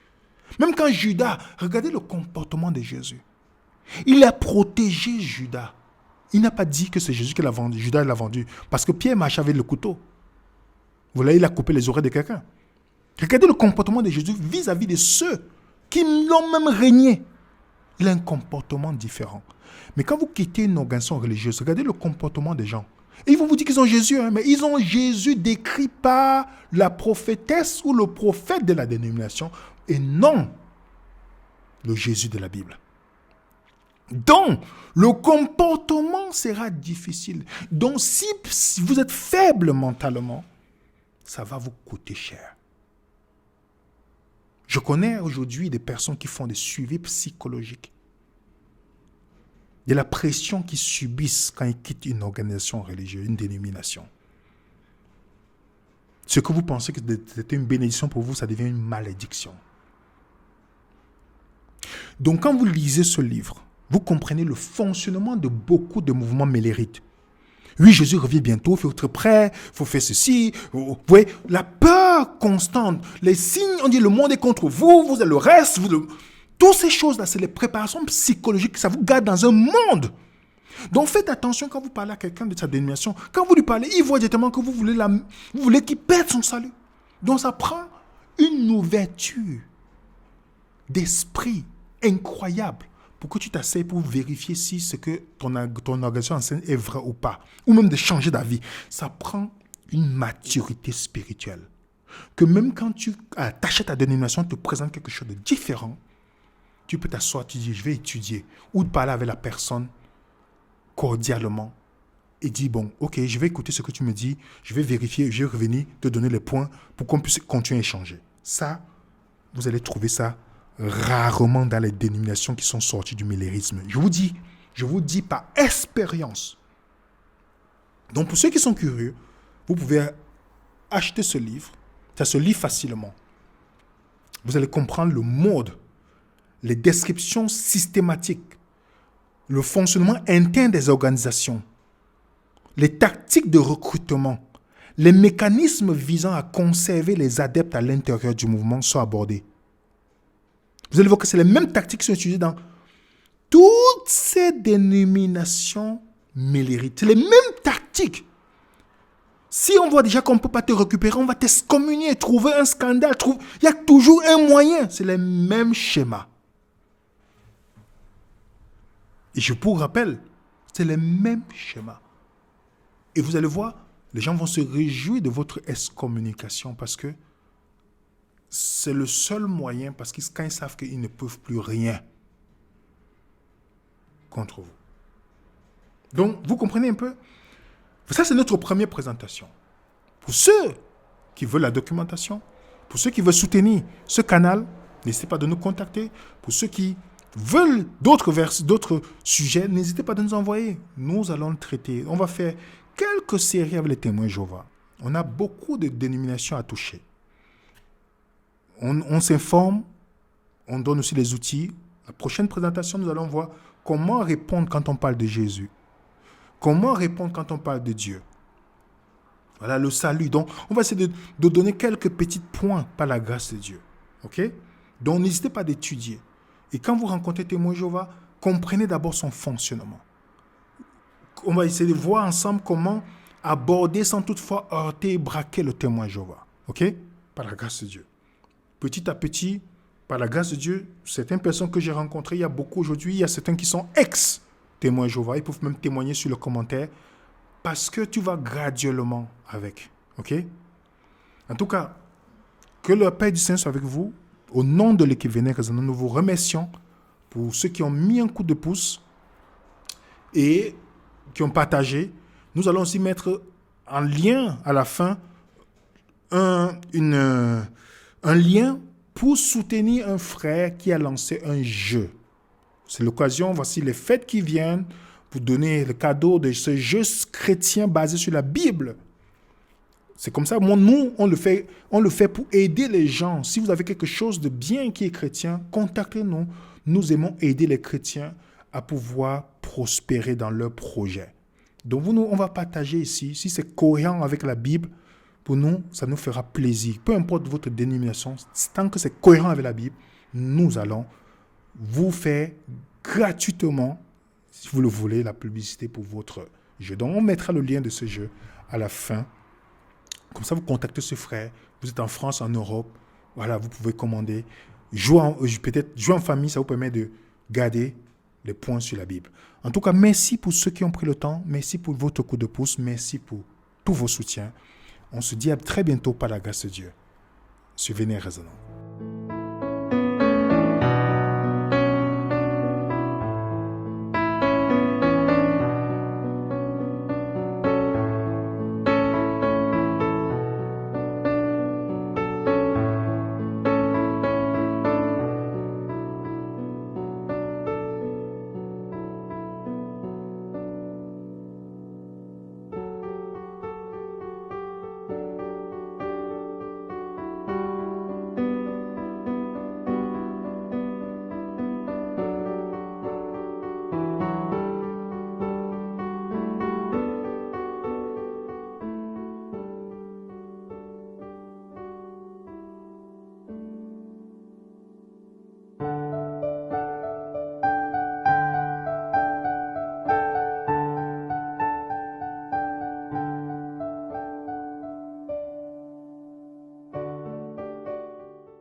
Même quand Judas, regardez le comportement de Jésus. Il a protégé Judas. Il n'a pas dit que c'est Jésus qui l'a vendu. Judas l'a vendu. Parce que Pierre marchait avec le couteau. Vous voyez, il a coupé les oreilles de quelqu'un. Regardez le comportement de Jésus vis-à-vis de ceux qui l'ont même régné. Il a un comportement différent. Mais quand vous quittez une organisation religieuse, regardez le comportement des gens. Et ils vont vous dire qu'ils ont Jésus, hein, mais ils ont Jésus décrit par la prophétesse ou le prophète de la dénomination et non le Jésus de la Bible. Donc, le comportement sera difficile. Donc, si vous êtes faible mentalement, ça va vous coûter cher. Je connais aujourd'hui des personnes qui font des suivis psychologiques. De la pression qu'ils subissent quand ils quittent une organisation religieuse, une dénomination. Ce que vous pensez que c'était une bénédiction pour vous, ça devient une malédiction. Donc, quand vous lisez ce livre, vous comprenez le fonctionnement de beaucoup de mouvements mélérites. Oui, Jésus revient bientôt, il faut être prêt, il faut faire ceci. Vous voyez, la peur constante, les signes, on dit le monde est contre vous, vous êtes le reste. Toutes ces choses-là, c'est les préparations psychologiques, ça vous garde dans un monde. Donc faites attention quand vous parlez à quelqu'un de sa dénomination. Quand vous lui parlez, il voit directement que vous voulez qu'il perde son salut. Donc ça prend une ouverture d'esprit incroyable pour que tu t'asseyes pour vérifier si ce que ton organisation enseigne est vrai ou pas. Ou même de changer d'avis. Ça prend une maturité spirituelle. Que même quand tu t'achètes ta dénomination, te présente quelque chose de différent, tu peux t'asseoir, tu dis, je vais étudier. Ou de parler avec la personne cordialement et dire, bon, ok, je vais écouter ce que tu me dis, je vais vérifier, je vais revenir, te donner les points pour qu'on puisse continuer à échanger. Ça, vous allez trouver ça rarement dans les dénominations qui sont sorties du millérisme. Je vous dis par expérience. Donc, pour ceux qui sont curieux, vous pouvez acheter ce livre. Ça se lit facilement. Vous allez comprendre le mode, les descriptions systématiques, le fonctionnement interne des organisations, les tactiques de recrutement, les mécanismes visant à conserver les adeptes à l'intérieur du mouvement sont abordés. Vous allez voir que c'est les mêmes tactiques qui sont utilisées dans toutes ces dénominations millérites. C'est les mêmes tactiques. Si on voit déjà qu'on ne peut pas te récupérer, on va t'excommunier, trouver un scandale. Il y a toujours un moyen. C'est le même schéma. Et je vous rappelle, c'est le même schéma. Et vous allez voir, les gens vont se réjouir de votre excommunication parce que c'est le seul moyen, parce que quand ils savent qu'ils ne peuvent plus rien contre vous. Donc, vous comprenez un peu? Ça, c'est notre première présentation. Pour ceux qui veulent la documentation, pour ceux qui veulent soutenir ce canal, n'hésitez pas de nous contacter. Pour ceux qui veulent d'autres sujets, n'hésitez pas de nous envoyer. Nous allons le traiter. On va faire quelques séries avec les témoins Jéhovah. On a beaucoup de dénominations à toucher. On s'informe, on donne aussi les outils. La prochaine présentation, nous allons voir comment répondre quand on parle de Jésus. Comment répondre quand on parle de Dieu. Voilà le salut. Donc, on va essayer de donner quelques petits points par la grâce de Dieu. OK? Donc, n'hésitez pas d'étudier. Et quand vous rencontrez témoin Jéhovah, comprenez d'abord son fonctionnement. On va essayer de voir ensemble comment aborder sans toutefois heurter et braquer le témoin Jéhovah. OK? Par la grâce de Dieu. Petit à petit, par la grâce de Dieu, certaines personnes que j'ai rencontrées, il y a beaucoup aujourd'hui, il y a certains qui sont ex-témoins Jéhovah. Ils peuvent même témoigner sur le commentaire parce que tu vas graduellement avec. OK? En tout cas, que le Père du Saint soit avec vous. Au nom de l'équipe Vénère Raisonnant, nous vous remercions pour ceux qui ont mis un coup de pouce et qui ont partagé. Nous allons aussi mettre en lien à la fin un lien pour soutenir un frère qui a lancé un jeu. C'est l'occasion, voici les fêtes qui viennent, pour donner le cadeau de ce jeu chrétien basé sur la Bible. C'est comme ça, nous, on le fait pour aider les gens. Si vous avez quelque chose de bien qui est chrétien, contactez-nous. Nous aimons aider les chrétiens à pouvoir prospérer dans leurs projets. Donc, on va partager ici. Si c'est cohérent avec la Bible, pour nous, ça nous fera plaisir. Peu importe votre dénomination, tant que c'est cohérent avec la Bible, nous allons vous faire gratuitement, si vous le voulez, la publicité pour votre jeu. Donc, on mettra le lien de ce jeu à la fin. Comme ça, vous contactez ce frère. Vous êtes en France, en Europe. Voilà, vous pouvez commander. Peut-être jouer en famille, ça vous permet de garder les points sur la Bible. En tout cas, merci pour ceux qui ont pris le temps. Merci pour votre coup de pouce. Merci pour tous vos soutiens. On se dit à très bientôt par la grâce de Dieu. Sur Vénère Raisonnant.